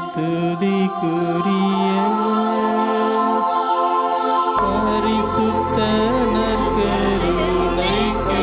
ஸ்துதிக்குரிய பரிசுத்த நற்கருணைக்கு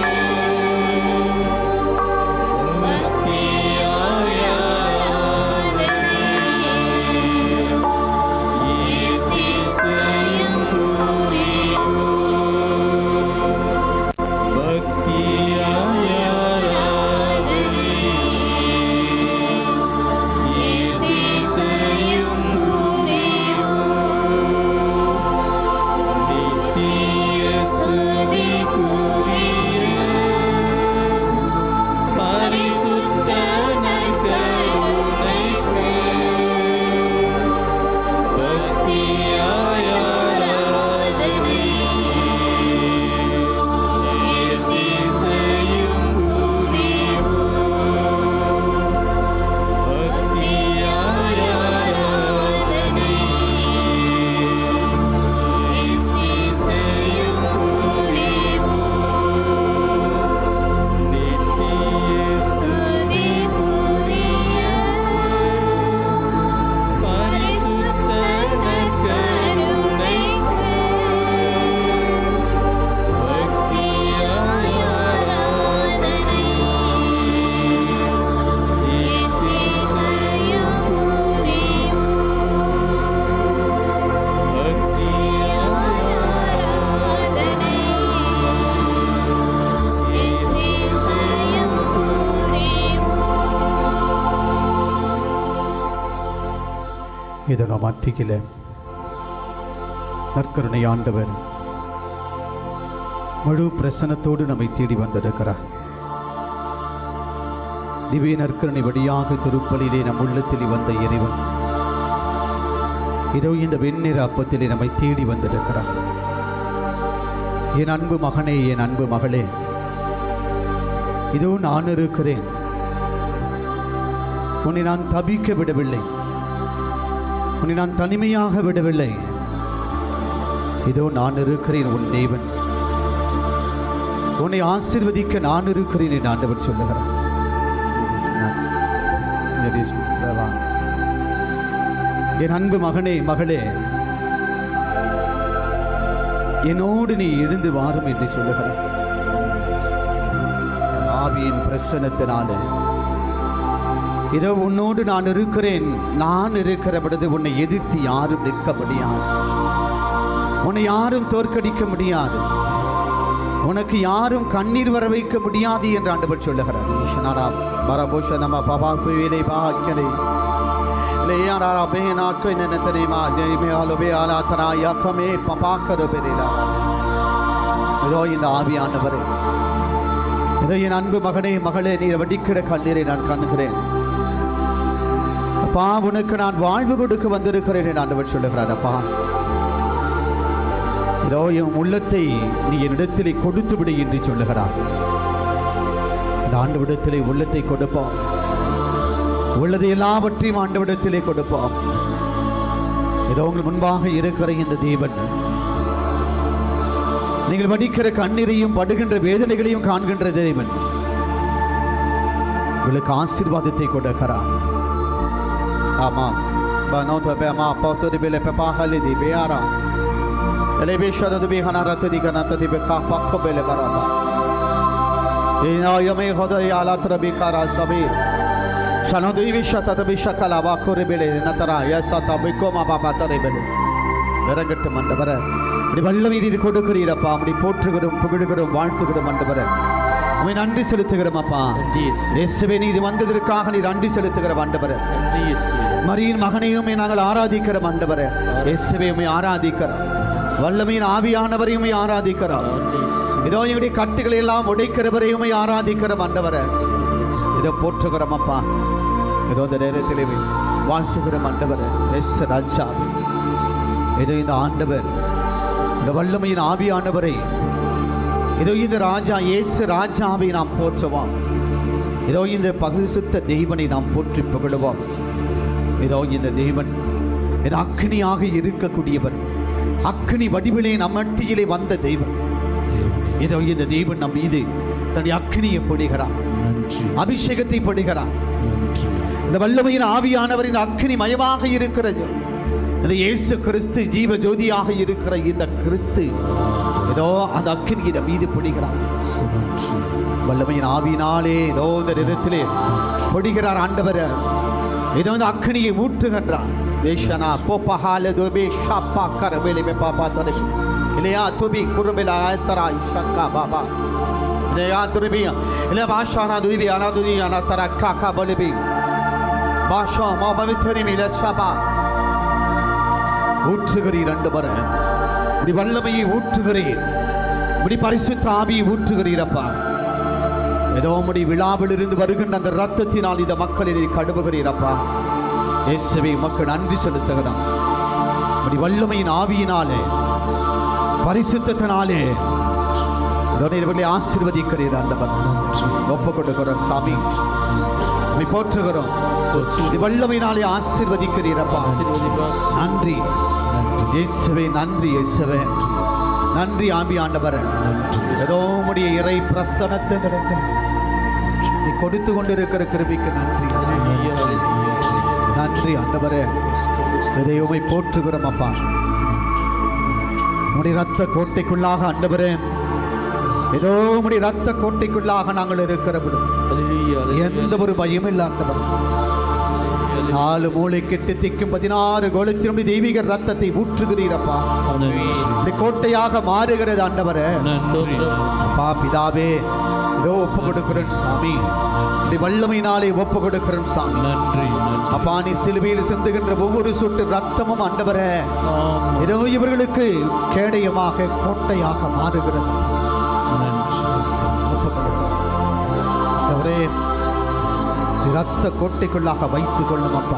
இதோ மத்தியிலே நற்கருணை ஆண்டவர் முழு பிரசன்னத்தோடு நம்மை தேடி வந்திருக்கிறார். திவ்ய நற்கருணை வழியாக திருப்பலியிலே நம் உள்ளத்தில் வந்த இறைவன் இதோ இந்த வெண்ணிற அப்பத்திலே நம்மை தேடி வந்திருக்கிறார். என் அன்பு மகனே, என் அன்பு மகளே, இதோ நான் இருக்கிறேன். உன்னை நான் தபிக்க விடவில்லை, உன்னை நான் தனிமையாக விடவில்லை. இதோ நான் இருக்கிறேன், உன் தேவன். உன்னை ஆசீர்வதிக்க நான் இருக்கிறேன் என்று ஆண்டவர் சொல்லுகிறார். என் அன்பு மகனே, மகளே, என்னோடு நீ எழுந்து வாரும் என்று சொல்லுகிறார். ஆவியின் பிரசன்னத்தினால இதோ உன்னோடு நான் இருக்கிறேன். நான் இருக்கிற பொழுது உன்னை எதிர்த்து யாரும் நிற்க முடியாது, உன்னை யாரும் தோற்கடிக்க முடியாது, உனக்கு யாரும் கண்ணீர் வர வைக்க முடியாது என்று ஆண்டவர் சொல்லுகிறார். இதோ இந்த ஆவியானவரே, இதோ என் அன்பு மகனே, மகளே, நீ வடிக்கிற கண்ணீரை நான் காணுகிறேன். அப்பா, உனக்கு நான் வாழ்வு கொடுக்க வந்திருக்கிறேன் என்று ஆண்டவர் சொல்லுகிறார். அப்பா, இதோ என் உள்ளத்தை நீ என்னிடத்திலே கொடுத்து விடு என்று சொல்லுகிறார். இந்த ஆண்டவரிடத்திலே உள்ளத்தை கொடுப்போம், உள்ளது எல்லாவற்றையும் ஆண்டவரிடத்திலே கொடுப்போம். இதோ உங்கள் முன்பாக இருக்கிற இந்த தேவன் நீங்கள் வடிக்கிற கண்ணீரையும் படுகின்ற வேதனைகளையும் காண்கின்ற தேவன் உங்களுக்கு ஆசீர்வாதத்தை கொடுக்கிறார். ஆமாம், இறங்கட்டும் ஆண்டவரே. அப்படி வல்லமையை கொடுக்கிறீரப்பா, அப்படி போற்றுகிறோம், புகழுகிறோம், வாழ்த்துகிறோம் ஆண்டவரே. உம்மை நன்றி செலுத்துகிறோம் அப்பா. இயேசுவே, நீ இது வந்ததற்காக நீ நன்றி செலுத்துகிறோம் ஆண்டவரே. மரியின் மகனையும் நாங்கள் ஆராதிக்கிறோம் ஆண்டவரே. இயேசுவே, உம்மை ஆராதிக்கிறோம். வல்லமையின் ஆவியானவரையும் ஆராதிக்கிறோம். இதோ எங்களுடைய கட்டுகளை எல்லாம் உடைக்கிறவரையும் ஆராதிக்கிறோம் ஆண்டவரே. இதோ போற்றுகிறோம் அப்பா. இதோ இந்த நேரத்திலே வாழ்த்துகிறோம் ஆண்டவரே. எஸ் ராஜா, இதோ இந்த ஆண்டவர், இந்த வல்லமையின் ஆவியானவரை, இதோ இந்த ராஜா இயேசு ராஜாவை நாம் போற்றுவோம். இதோ இந்த பரிசுத்த தெய்வனை நாம் போற்றி புகழுவோம். இதோ இந்த தெய்வன் இது அக்னியாக இருக்கக்கூடியவர், அக்னி வடிவிலே நம் மத்தியிலே வந்த தெய்வன். இதோ இந்த தெய்வன் நம் மீது தன்னுடைய அக்னியை பொழிகிறார், அபிஷேகத்தை பொழிகிறார். இந்த வல்லமையின் ஆவியானவர் இந்த அக்கினி மயமாக இருக்கிறது. இந்த இயேசு கிறிஸ்து ஜீவ ஜோதியாக இருக்கிற இந்த கிறிஸ்து ஏதோ அந்த அக்கினியிட மீது பிடிக்கிறார். வல்லமையின் ஆவியினாலே ஏதோ இந்த நிறத்திலே பிடிக்கிறார் ஆண்டவர். ஏதோ இந்த அக்கினியை ஊற்றுகின்றார். வேஷனா போப்பஹால துபே ஷாப்பா கரபேலே பாப்பா தரே இல்லையா துபி குர்பேலா தரா ஷக்கா பாபா இல்லையா துபி இல்ல பாஷானா துபி அனா துபி அனா தரா காக்கா பலபி பாஷா மாபவித்தரி மில ஷபா ஊற்றுகிறீர் ஆண்டவரே. இப்படி வல்லமையை ஊற்றுகிறீர், இப்படி பரிசுத்த ஆவியை ஊற்றுகிறீர் அப்பா. ஏதோ உம்முடைய விழாவில் இருந்து வருகின்ற அந்த ரத்தத்தினால் இந்த மக்களை கழுவுகிறீர் அப்பா. இயேசுவே மக்கள் நன்றி செலுத்துகிறோம். இப்படி வல்லமையின் ஆவியினாலே பரிசுத்தத்தினாலே இவர்களை ஆசீர்வதிக்கிறீர் ஆண்டவர். ஒப்பு கொடுக்கிறோம் சாமி, போற்றுகிறோம். வல்லமையினாலே ஆசீர்வதிக்கிறீர் அப்பா. நன்றி இயேசுவே, நன்றி இயேசுவே, நன்றி ஆவி ஆண்டவர். ஏதோ உம்முடைய இறை பிரசன்னத்தை நீ கொடுத்து கொண்டிருக்கிற கிருபைக்கு நன்றி. நன்றி ஆண்டவரே, இதையுமை போற்றுகிறோம் அப்பா. உம்முடைய ரத்த கோட்டைக்குள்ளாக ஆண்டவரே, ஏதோ உம்முடைய ரத்த கோட்டைக்குள்ளாக நாங்கள் இருக்கிறபோது எந்த ஒரு பயம் இல்லை ஆண்டவர். 4 மூளை கெட்டு திக்கும் 16 கோலத்தினுடைய தெய்வீக ரத்தத்தை ஊற்றுகிறீரப்பா. கோட்டையாக மாறுகிறது ஆண்டவரே. அப்பா பிதாவே, இதோ ஒப்பு கொடுக்கிறேன் சாமி, வல்லமையினாலே ஒப்பு கொடுக்கிறேன் சாமி. அப்பா நீ சிலுவையில் சிந்துகின்ற ஒவ்வொரு சொட்டு ரத்தமும் ஆண்டவரே ஏதோ இவர்களுக்கு கேடயமாக கோட்டையாக மாறுகிறது. ஒப்பு கொடுக்கிறேன் ஆண்டவரே. இரத்த கோட்டைக்குள்ளாக வைத்துக் கொள்ளும் அப்பா.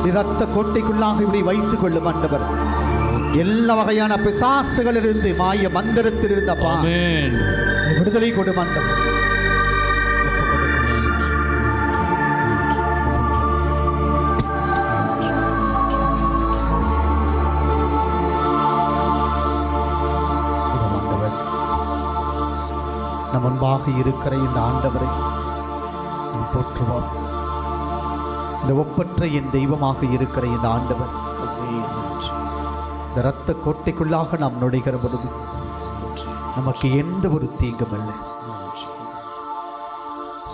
இரத்த கோட்டைக்குள்ளாக இப்படி வைத்துக் கொள்ளும் ஆண்டவர். எல்லா வகையான பிசாசுகளிலிருந்து, மாய மந்திரத்திலிருந்து அப்பா விடுதலை கொடும் ஆண்டவர். நம் முன்பாக இருக்கிற இந்த ஆண்டவரை போற்றுவோம். இந்த ஒப்பற்ற என் தெய்வமாக இருக்கிற இந்த ஆண்டவர் இந்த இரத்த கோட்டைக்குள்ளாக நாம் நுழைகிற பொழுது நமக்கு எந்த ஒரு தீங்கும் இல்லை.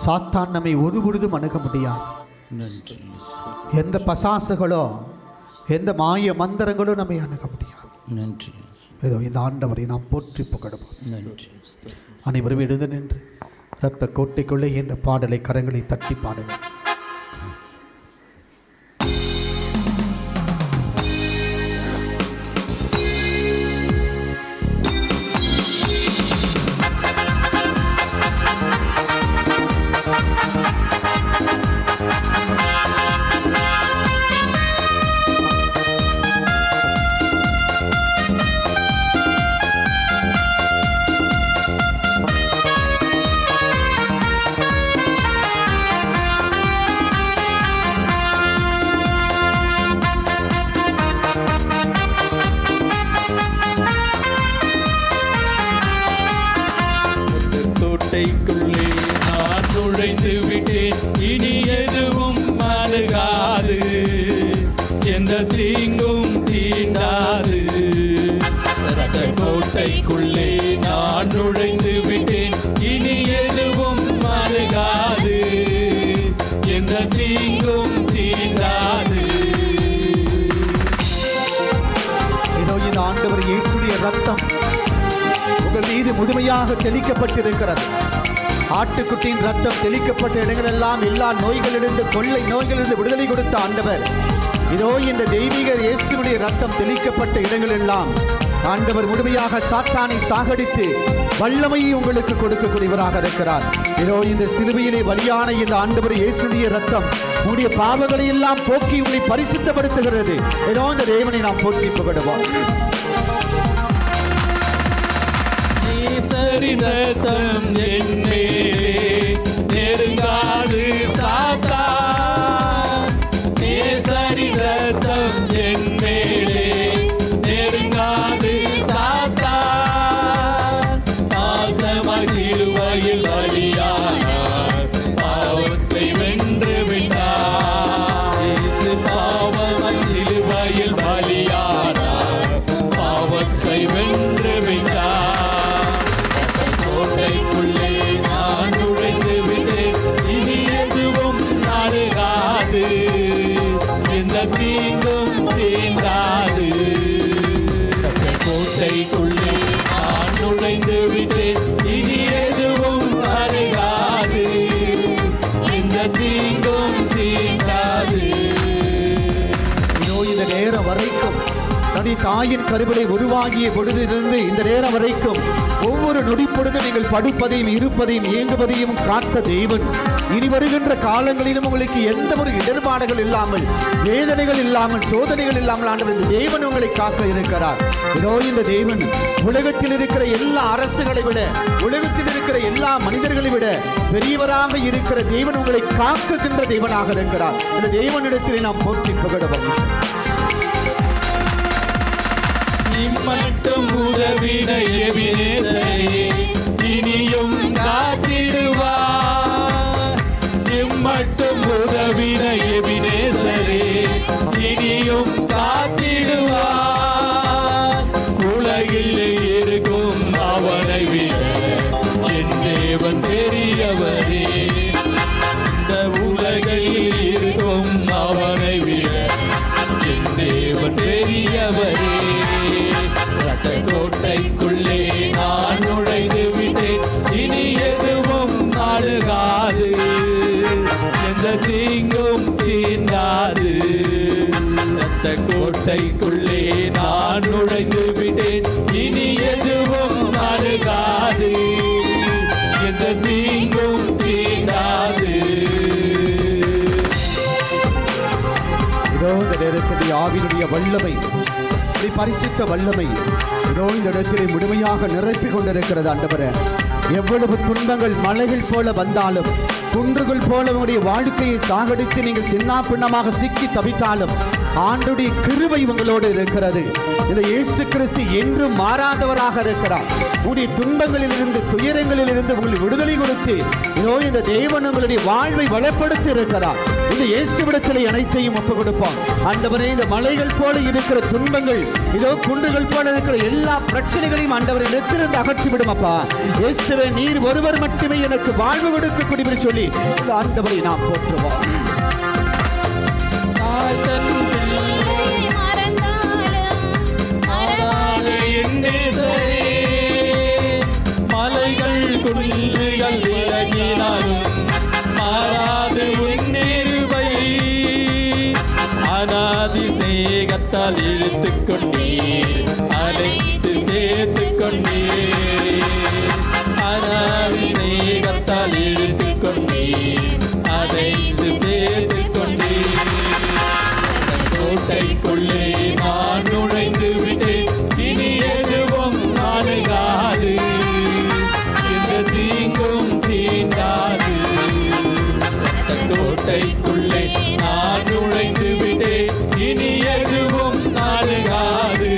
சாத்தான் நம்மை ஒரு பொழுதும் அணுக முடியாது. எந்த பசாசுகளோ எந்த மாய மந்திரங்களோ நம்மை அணுக முடியாது. ஏதோ இந்த ஆண்டவரை நாம் போற்றி புகழுவோம். அனைவரும் எழுந்து நின்று இரத்த கோட்டைக்குள்ளே என்ற பாடலை கரங்களை தட்டி பாடுவோம். கோட்டைக்குள்ளே நான் நுழைந்து விட்டேன், இனி எதுவும் அணுகாது, எந்த தீங்கும் தீண்டாது. கோட்டைக்குள்ளே நான் நுழைந்து விட்டேன், இனி எதுவும் அணுகாது, எந்த தீங்கும் தீண்டாது. இதோ இந்த ஆண்டவர் இயேசுவின் இரத்தம் உங்கள் மீது முழுமையாக தெளிக்கப்பட்டிருக்கிறது. ஆட்டுக்குட்டியின் ரத்தம் தெளிக்கப்பட்ட இடங்களெல்லாம் எல்லா நோய்களிலிருந்து, கொள்ளை நோய்களிலிருந்து விடுதலை கொடுத்த ஆண்டவர். இதோ இந்த தெய்வீக இயேசுவினுடைய ரத்தம் தெளிக்கப்பட்ட இடங்களெல்லாம் ஆண்டவர் முழுமையாக சாத்தானை சாகடித்து வல்லமையை உங்களுக்கு கொடுக்கக்கூடியவராக இருக்கிறார். இதோ இந்த சிலுவையிலே பலியான இந்த ஆண்டவர் இயேசுவினுடைய ரத்தம் உங்களுடைய பாவங்களை எல்லாம் போக்கி உங்களை பரிசுத்தப்படுத்துகிறது. இதோ இந்த தேவனை நாம் போற்றி புகழுவோம். ரத்தம் என் மேலே நெருங்காது சாத்தான், நேசரின் ரத்தம் என் மேலே நெருங்காது சாத்தான். பாசமாய் சிலுவையில் பலியானார், பாவத்தை வென்று விட்டார். தீங்கும் தீண்டாது. இதோ இந்த நேரம் வரைக்கும் தனி தாயின் கருவிலை உருவாகிய பொழுதிலிருந்து இந்த நேரம் வரைக்கும் ஒவ்வொரு நொடி பொழுது நீங்கள் படுப்பதையும் இருப்பதையும் இயங்குவதையும் காத்த தேவன் இனி வருகின்ற காலங்களிலும் உங்களுக்கு எந்த ஒரு இடர்பாடுகள் இல்லாமல், வேதனைகள் இல்லாமல், சோதனைகள் இல்லாமல் ஆண்டவர் இந்த தேவன் உங்களை காக்க இருக்கிறார். இதோ இந்த தேவன் உலகத்தில் இருக்கிற எல்லா அரசுகளை விட, உலகத்தில் இருக்கிற எல்லா மனிதர்களை விட பெரியவராக இருக்கிற தேவன் உங்களை காக்குகின்ற தேவனாக இருக்கிறார். இந்த தேவனிடத்தில் நாம் போற்றி புகழுவோம். இம்மட்டும் உதவின எபினேசரே, இனியும் காத்திடுவார். இம்மட்டும் உதவின எபினேசரே, இனியும் காத்திடுவார். உலகில் இருக்கும் அவனை விட என் தேவன் பெரியவரே. இந்த உலகில் இருக்கும் அவனை விட என் தேவன் பெரியவரே. கோட்டைக்குள்ளே நான் நுழைந்து விட்டேன், இனி எதுவும் நாடுகாது, எந்த தீங்கும் தீண்டாது. அந்த கோட்டைக்குள்ளே நான் நுழைந்து விட்டேன், இனி எதுவும் நாடுகாது, எந்த தீங்கும் தீண்டாது. இதோ இந்த நேரத்தில் ஆவியினுடைய வல்லமை, பரிசுத்த வல்லமை இதோ இந்த இடத்திலே முழுமையாக நிரப்பிக் கொண்டிருக்கிறது. ஆண்டவரே, எவ்வளவு துன்பங்கள் மலைகள் போல வந்தாலும், குன்றுகள் போல உங்களுடைய வாழ்க்கையை சாகடித்து நீங்கள் சின்ன பின்னமாக சிக்கி தவித்தாலும் ஆண்டுடைய கிருபை உங்களோடு இருக்கிறது. இந்த இயேசு கிறிஸ்து என்றும் மாறாதவராக இருக்கிறார். உங்களுடைய துன்பங்களில் இருந்து, துயரங்களில் இருந்து உங்களுக்கு விடுதலை கொடுத்து இதோ இந்த தேவன் உங்களுடைய வாழ்வை வளப்படுத்தி இருக்கிறார். இந்த இயேசுவிடத்தில் அனைத்தையும் ஒப்புக் கொடுப்போம். ஆண்டவரே, இந்த மலைகள் போல இருக்கிற துன்பங்கள், இதோ குன்றுகள் போல இருக்கிற எல்லா பிரச்சனைகளையும் ஆண்டவரை நெத்திலிருந்து அகற்றிவிடும். அப்பா இயேசுவே, நீர் ஒருவர் மட்டுமே எனக்கு வாழ்வு கொடுக்கக்கூடிய சொல்லி இந்த ஆண்டவரை நாம் போற்றுவோம். மலைகள் குன்றுகள் விலகினாலும் மாறாது உன்னேருவை அநாதி ஸ்நேகத்தால் இழுத்துக் கொண்டீர், அழைத்து சேர்த்துக் கொண்டீர். அநாதி ஸ்நேகத்தால் இழுத்துக் கொண்டீர், அழைத்து சேர்த்துக் கொண்டீர். கோட்டைக்குள்ளே நான் நுழைந்து விட்டேன், இனி எதுவும் நாடுகாது, எந்த தீங்கும் தீண்டாது. கோட்டைக்குள்ளே நான் நுழைந்து விட்டேன், இனி எதுவும் நாடுகாது,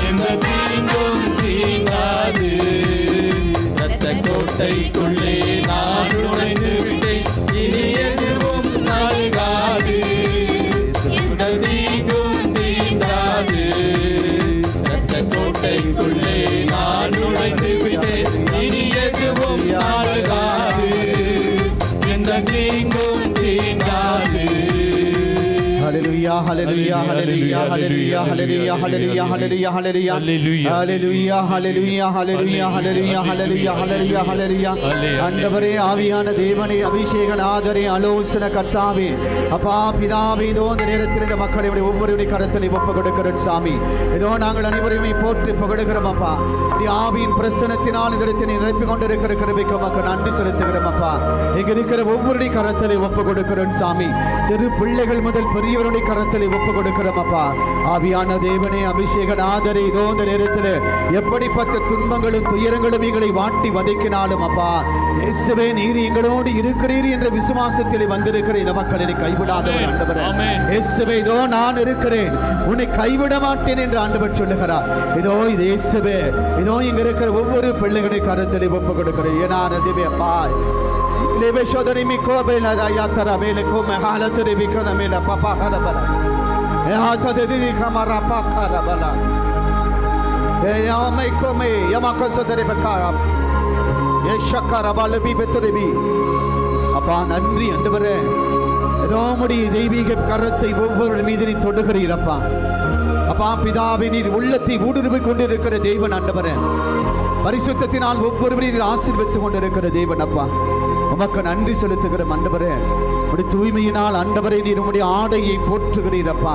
எந்த தீங்கும் தீண்டாது. கோட்டைக்குள்ளே நான் நுழைந்து விட்டேன், இனி எதுவும் நாடுகாது, தீங்கும் தீண்டாது. கோட்டைக்குள்ளே நான் நுழைந்து விட்டேன், இனி எதுவும் நாடுகாது, எந்த தீங்கும் தீண்டாது. Hallelujah, hallelujah, hallelujah, hallelujah, hallelujah, hallelujah, hallelujah, hallelujah, hallelujah, hallelujah, hallelujah, hallelujah, hallelujah, hallelujah. ஆண்டவரே, ஆவியான தேவனே, அபிஷேகநாதரே, ஆலோசனை கர்த்தாவே, அப்பா பிதாவே, இதோ இந்த நேரத்தில் இந்த மக்களை ஒவ்வொருவருடைய கரத்தில் ஒப்புக் கொடுக்கிறோம் சாமி. இதோ நாங்கள் அனைவரையுமே போற்றி புகழுகிறோம் அப்பா. நீ ஆவியின் பிரசனத்தினால் இந்த இடத்தை நிரப்பிக் கொண்டிருக்கிற கிருபைக்கு மக்கள் நன்றி செலுத்துகிறோம் அப்பா. இங்க இருக்கிற ஒவ்வொருடைய கரத்தில் ஒப்புக் கொடுக்கிறோம் சாமி. சிறு பிள்ளைகள் முதல் பெரியவருடைய கரத்தில் ஒப்புக் கொடுக்கிறோம் அப்பா. ஆவியான தேவனே, அபிஷேகநாதரே, இதோ இந்த நேரத்தில் எப்படிப்பட்ட துன்பங்களும் துயரங்களும் எங்களை வாட்டி வதைக்கினாலும் அப்பா இயேசுவே, நீர் எங்களோடு இருக்கிறீர் என்ற விசுவாசத்தில் வந்திருக்கிற இந்த மக்களை கைவிடாதவர் ஆண்டவரே. இயேசுவே, இதோ நான் இருக்கிறேன், உன்னை கைவிட மாட்டேன் என்று ஆண்டவர் சொல்லுகிறார். இதோ இது இயேசுவே, இதோ இங்க இருக்கிற ஒவ்வொரு பிள்ளைகளுடைய கரத்தில் ஒப்புக் கொடுக்கிறேன். ஏனான தேவே அப்பா, Lebe shodari mi kobe la da yatara mele kome halatri bikana mele papa karabala. E hata de didi kamara pa karabala. E yame kome yamaka sodari bekara. E shakara bala bi betri bi. அப்பா நன்றி ஆண்டவரே. ஏதோ உம்முடைய தெய்வீக கரத்தை ஒவ்வொரு மீது நீ தொடுகிறீரப்பா. அப்பா பிதாவே, நீர் உள்ளத்தை ஊடுருவிக் கொண்டிருக்கிற தேவன் ஆண்டவரே. பரிசுத்தத்தினால் ஒவ்வொருவரையும் ஆசீர்வதித்துக் கொண்டிருக்கிற தேவன் அப்பா. உமக்கு நன்றி செலுத்துகிறோம் ஆண்டவரே. உம்முடைய தூய்மையினால் ஆண்டவரே நீர் உம்முடைய ஆடையை போற்றுகிறீரப்பா.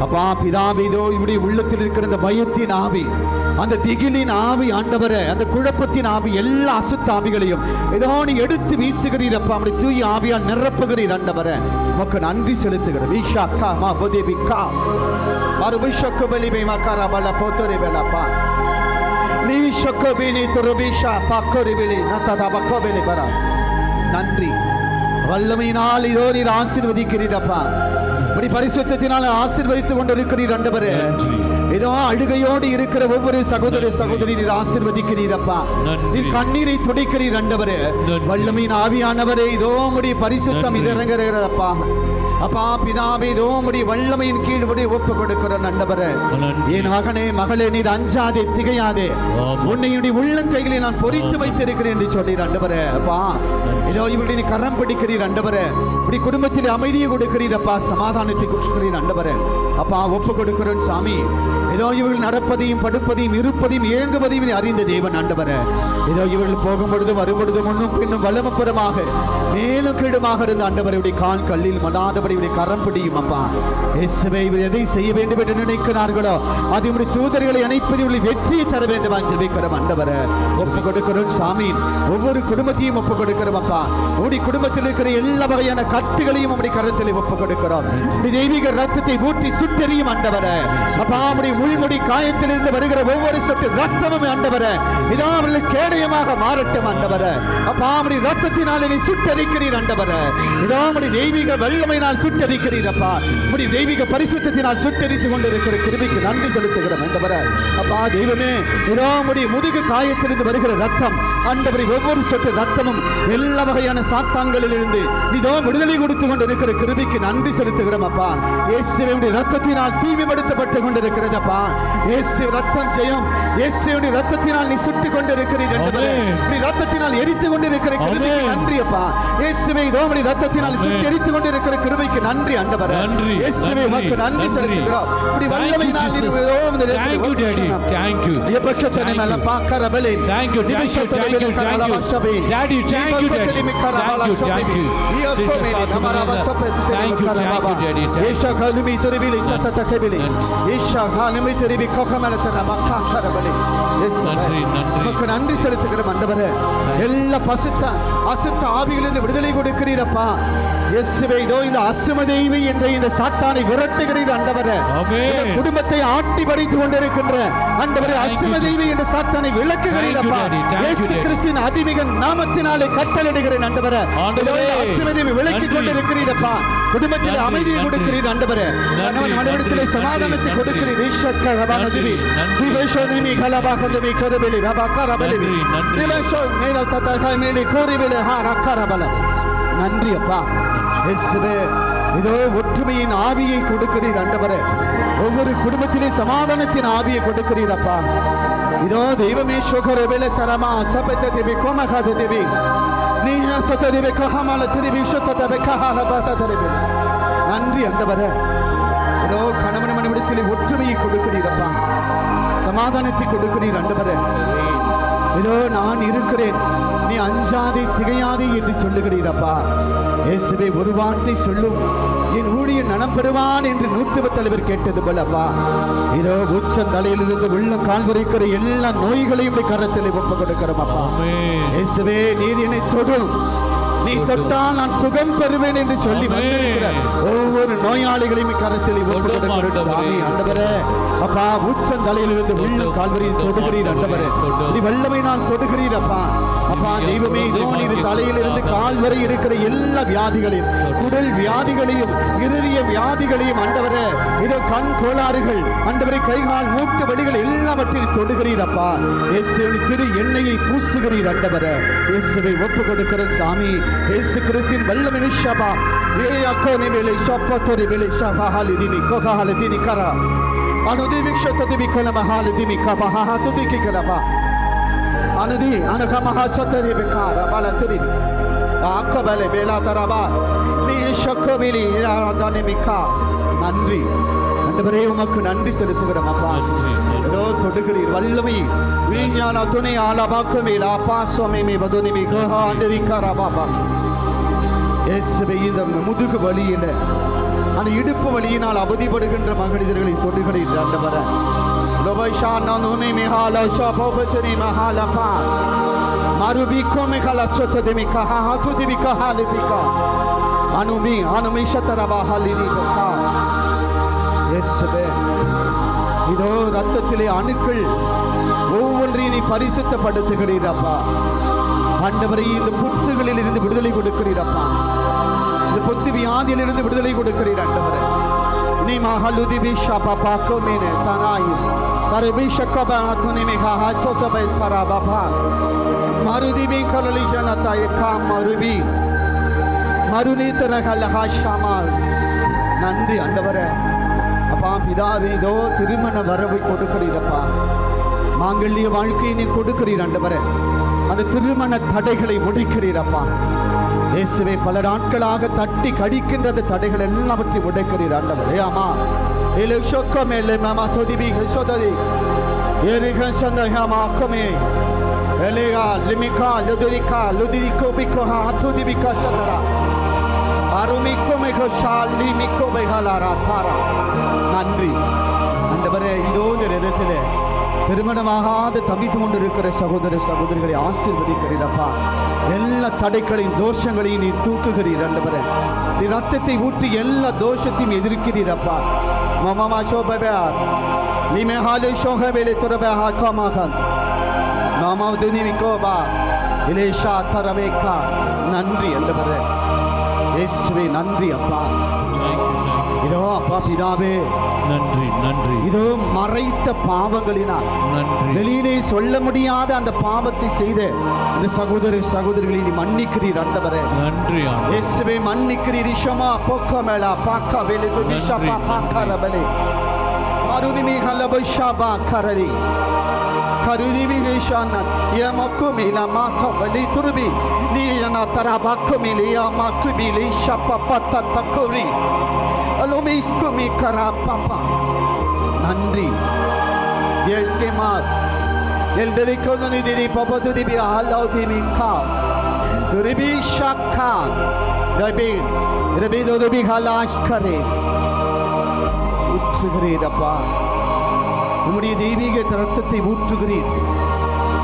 அப்பா பிதாவே, இதோ இவருடைய உள்ளத்தில் இருக்கிற அந்த பயத்தின் ஆவி, அந்த திகிலின் ஆவி ஆண்டவரே, அந்த குழப்பத்தின் ஆவி, எல்லா அசுத்த ஆவிகளையும் ஏதோ நீ எடுத்து வீசுகிறீரப்பா. அப்படி தூய் ஆவியால் நிரப்புகிறீர் ஆண்டவரே. உமக்கு நன்றி செலுத்துகிறோம். ஈஷா அக்கா மா போதேபிக்கா மறுபிஷக்கு பலிபை மக்காரா பல போத்தோரி வேலப்பா நீ ஷக்கபினி துருபிஷா பாக்கோரிபிலி நத்ததா பக்கோபிலி பரா. நன்றி. வல்லமையினால் இதோ நீர் ஆசீர்வதிக்கிறீரப்பா. இப்படி பரிசுத்தத்தினால் ஆசீர்வதித்துக் கொண்டிருக்கிறீர் ஆண்டவரே. இதோ அழுகையோடு இருக்கிற ஒவ்வொரு சகோதர சகோதரி நீர் ஆசீர்வதிக்கிறீரப்பா. நீர் கண்ணீரை துடைக்கிறீர் ஆண்டவரே. வல்லமையின் ஆவியானவரே, இதோ உம்முடைய பரிசுத்தம் இது இறங்குகிறதப்பா. அப்பா பிதாவே, இதோ உம்முடைய வல்லமையின் கீழ் ஒப்பு கொடுக்கிறோம் ஆண்டவரே. என் மகனே மகளே, நீர் அஞ்சாதே திகையாதே, உன்னையுடைய உள்ளங்கைகளை நான் பொறித்து வைத்திருக்கிறேன் என்று சொல்லீர் ஆண்டவரே. அப்பா இதோ இவர்களை நீ கரம் பிடிக்கிறீர் ஆண்டவரே. இப்படி குடும்பத்தில் அமைதியை கொடுக்கிறீரப்பா, சமாதானத்தை கொடுக்கிறீர் ஆண்டவரே. அப்பா ஒப்பு கொடுக்கிறோம் சாமி. இதோ இவர்கள் நடப்பதையும் படுப்பதையும் இருப்பதையும் இயங்குவதையும் அறிந்த தேவன் ஆண்டவரே. இதோ இவர்கள் போகும் பொழுது வரும் பொழுது முன்னும் பின்னும் வல்லமப்புறமாக மேலும் கீழுமாக இருந்த ஆண்டவருடைய கால் கல்லில் மடாதபடி கரம் பிடியும் அப்பா. இயேசுவே, எதை செய்ய வேண்டும் என்று நினைக்கிறார்களோ அது உம்முடைய தூதர்களை அணைப்பது இவர்களை வெற்றியை தர வேண்டும் ஜெபிக்கிறோம் ஆண்டவரே. ஒப்பு கொடுக்கிறோம் சாமி. ஒவ்வொரு குடும்பத்தையும் ஒப்பு கொடுக்கிறோம் அப்பா. உம்முடைய குடும்பத்தில் இருக்கிற எல்லா வகையான கட்டுகளையும் உம்முடைய கரத்தில் ஒப்பு கொடுக்கிறோம். உம்முடைய தெய்வீக ரத்தத்தை ஊற்றி சுட்டெரியும் ஆண்டவரே. அப்பா உம்முடைய உள்முடி காயத்திலிருந்து வருகிற ஒவ்வொரு சொட்டு ரத்தமும் ஆண்டவரே இதோ அவர்களுக்கு கேடயமாக மாறட்டும் ஆண்டவரே. அப்பா உம்முடைய ரத்தத்தினால் என்னை சுட்டெரிக்கிறீர் ஆண்டவரே. இதோ உம்முடைய தெய்வீக வல்லமையினால் சுட்டெரிக்கிறீரப்பா. உம்முடைய தெய்வீக பரிசுத்தத்தினால் சுட்டெரித்துக் கொண்டிருக்கிற கிருபைக்கு நன்றி செலுத்துகிறோம் ஆண்டவரே. அப்பா தெய்வமே, இதோ உம்முடைய முதுகு காயத்திலிருந்து வருகிற ரத்தம் ஆண்டவரே, ஒவ்வொரு சொட்டு ரத்தமும் எல்லா வகையான சாத்தான்களில் இருந்து இதோ விடுதலை கொடுத்து கொண்டிருக்கிற கிருபைக்கு நன்றி செலுத்துகிறோம் அப்பா. இயேசுவின் ரத்தத்தினால் தூய்மைப்படுத்தப்பட்டு கொண்டிருக்கிறதப்பா. இயேசு ரத்தம் ஜெயம். இயேசுவின் ரத்தத்தினால் நீ சுட்டுக் கொண்டிருக்கிறீர் ஆண்டவரே. நீ ரத்தத்தினால் எரித்து கொண்டிருக்கிற கிருபைக்கு நன்றி அப்பா. இயேசுவே, இதோ உம்முடைய ரத்தத்தினால் சுட்டு எரித்து கொண்டிருக்கிற கிருபைக்கு நன்றி ஆண்டவரே. இயேசுவே, உமக்கு நன்றி செலுத்துகிறோம். இப்படி வல்லமையினால் நீ இதோ இந்த Thank you. எப்பக்கத்தனை மேல பாக்கறபலே. Thank you. நிமிஷத்தனை மேல கரலவஷபே. Daddy, thank you, Daddy. Thank you. Isha kalumi teribili tata kebili. Isha kalumi teribi kokamala tera makkarabali. நமக்கு நன்றி செலுத்துகிறோம் ஆண்டவரே. எல்லா அசுத்த ஆவிகளிலிருந்து விடுதலை கொடுக்கிறீரப்பா. இயேசுவே, இதோ இந்த அசுமதேவி என்ற இந்த சாத்தானை விரட்டுகிறீர் ஆண்டவரே. குடும்பத்தை ஆட்டி படைத்துக் கொண்டிருக்கின்ற ஆண்டவரே, அசுமதேவி என்ற சாத்தானை விளக்குகிறீரப்பா. இயேசு கிறிஸ்துவின் அதிமிக நாமத்தினாலே கட்டளையிடுகிறேன் ஆண்டவரே. அசுமதேவி விளக்கிக் கொண்டிருக்கிறீரப்பா. குடும்பத்தில் அமைதியை கொடுக்கிறீர் ஆண்டவரே. கணவன் மனைவிடத்திலே சமாதானத்தை கொடுக்கிறீர். ஈஷக்க ரபானதிவி விவேஷோனிமி கலபாகதமி கரபலி ரபாகரபலி விவேஷோ மேல ததகை மேலி கோரிபலி ஹரக்கரபல. நன்றி அப்பா. இயேசுவே, இதோ ஒற்றுமையின் ஆவியை கொடுக்கிறீர் ஆண்டவரே. ஒவ்வொரு குடும்பத்திலே சமாதானத்தின் ஆவியை கொடுக்கிறீர் அப்பா. இதோ தெய்வமே சோகரபல தரமா சபததேவி கோமகதேவி நீ சததேவி கஹமல திரிவி ஷததேவி கஹலபததேவி. நன்றி ஆண்டவரே. இதோ கணவன் மனைவிடத்திலே ஒற்றுமையை கொடுக்கிறீரப்பா. சமாதானத்தை கொடுக்கிறீர் ஆண்டவரே. இதோ நான் இருக்கிறேன், நீ அஞ்சாதே திகையாதே என்று சொல்லுகிறீரப்பா. இயேசுவே, ஒரு வார்த்தை சொல்லும், என் ஊழியன் நலம் பெறுவான் என்று 100 தலைவர் கேட்டது போலப்பா. இதோ உச்சந்தலையிலிருந்து உள்ள கால் வரைக்கிற எல்லா கரங்களையும் கரத்தில் ஒப்பு கொடுக்கிறோம் அப்பா. இயேசுவே, நீர் என்னை தொடும், நீ தொட்டால் நான் சுகம் பெறுவேன் என்று சொல்லி வந்திருக்கிற ஒவ்வொரு நோயாளிகளையும் கரத்தில் ஒப்பு கொடுக்கிறோம் சாமி ஆண்டவரே. அப்பா, உச்சந்தலையிலிருந்து உள்ள கால்வரையும் தொடுகிறீர் ஆண்டவரே. நீ வல்லமை நான் தொடுகிறீர் அப்பா. அப்பா தெய்வமே, இதோ நீர் தலையிலிருந்து கால் வரை இருக்கிற எல்லா வியாதிகளையும், குடல் வியாதிகளையும், இருதய வியாதிகளையும் ஆண்டவரே, இதோ கண் கோளாறுகள் ஆண்டவரே, கைகால் மூட்டு வலிகள் எல்லாவற்றையும் தொடுகிறீர் அப்பா. இயேசுவின் திரு எண்ணெயை பூசுகிறீர் ஆண்டவரே. இயேசுவை ஒப்பு கொடுக்கிற சாமி. இயேசு கிறிஸ்துவின் வல்லமை நிஷபா ஏயக்கோனி மேலே ஷப்பத்தோரி மேலே ஷபஹாலிதிமி கோஹாலிதினி கரா அனுதிமி ஷத்ததிமி கலமஹாலிதிமி கபஹாதுதிகி கலபா அனுதி அனகமஹாசத்தரி பிகார பலத்திரி ஆக்கபலே பேலா தரபா நீ ஷக்கோபிலி ஆதனிமிகா. நன்றி ஆண்டவரே உமக்கு நன்றி செலுத்துகிறோம் அப்பா. ஏதோ தொடுகிறீர் வல்லமை விஞ்ஞான துணை ஆலபாக்கமே லாபாசமே பதுனிமி கஹாந்தரிகாரா பாபா. இயேசுவே இந்த முதுகு வலியில அந்த இடுப்பு வலியினால் அவதிப்படுகின்ற மகளிர்களை தொடுகிறீர் ஆண்டவரே. லோபஷானா நுனி மிஹாலா ஷாபோபத்ரி மஹாலபா மாருபிகோ மிகலா சொத்ததேமி கஹாது திபி கஹாலிபிகா அனுமி ஷதரபா ஹலிதிகா. இயேசுவே இதோ ரத்தத்திலே அணுக்கள் ஒவ்வொன்றையும் நீ பரிசுத்தப்படுத்துகிறீர் அப்பா. ஆண்டவரே இந்த புத்துகளில் இருந்து விடுதலை கொடுக்கிறீர் அப்பா. இந்த புத்து வியாதியில் இருந்து விடுதலை கொடுக்கிறீர் ஆண்டவரே. நீ மஹலுதி பிஷா பாபா கோமேனே தனாய் கரபிஷ கபாத்துனி மிகா ஹச்சோசபை பராபாபா மருதி பி கலலி ஜனதாய கா மருபி மருநீதரகல ஹாஷாமா. நன்றி ஆண்டவரே. அப்பா பிதாவே இதோ திருமண வரவை கொடுக்கிறீரப்பா. மாங்கல்ய வாழ்க்கையை நீ கொடுக்கிறீர் ஆண்டவரே. அந்த திருமண தடைகளை உடைக்கிறீரப்பா. இயேசுவே பல நாட்களாக தட்டி கடிக்கின்ற அந்த தடைகள் எல்லாவற்றையும் உடைக்கிறீர் ஆண்டவரே. ஆமா எலெக்ஷோக்க மேலே மாமா தொதிபி ஹசோததி ஏரிக சந்தஹமா கமே எலேகா லிமிகா லதுரிகா லுதிகோ பிகோ ஹாதுதிபிகா சதரா அருமிகோ மேகோ ஷாலி மிகோ பைகாலாரா தாரா. நன்றி ஆண்டவரே. இதோ இந்த நேரத்திலே திருமணமாகாத தவித்து கொண்டிருக்கிற சகோதர சகோதரிகளை ஆசீர்வதிக்கிறீரப்பா. எல்லா தடைகளையும் தோஷங்களையும் நீ தூக்குகிறீர் ஆண்டவரே. நீ ரத்தத்தை ஊற்றி எல்லா தோஷத்தையும் எதிர்க்கிறீரப்பா. மமாமா சோபபேர் நீமே ஹாலே ஷோகபேலே துரபேஹா கோமாகன் மாமா துனிமிகோபா இலேஷா தரவேக்கா. நன்றி ஆண்டவரே. இயேசுவே நன்றி அப்பா. இதோ அப்பா பிதாவே நன்றி நன்றி. இதோ மறைத்த பாவங்களினால் நன்றி. வெளியிலே சொல்ல முடியாத அந்த பாவத்தை செய்த இந்த சகோதர சகோதரிகளை நீ மன்னிக்கிறீர் ஆண்டவரே. நன்றி இயேசுவே மன்னிக்கிறீர். ரிஷமா போக்கமேலா பாக்கா வெலே துனிஷபா பாக்கரபலே மருனிமி ஹலபஷபா கரரி கருதிவி ரிஷானா யமக்குமிலா மாசபலி துருபி நீயனா தரபாக்குமிலி யமக்குமிலி ஷப்பப்பத்த தக்குரி அலுமிக்குமி கராப்பப்பா. நன்றி. எல்கேமார் எல்தலிக்கொன்னு திதி பபதுதிபி அல்லாவுதிபி கா துரிபி ஷக்கா ரபி ரபி துதிபி ஹலாஷ்கரே. ஊற்றுகிறீரப்பா. உம்முடைய தெய்வீக ரத்தத்தை ஊற்றுகிறீர்.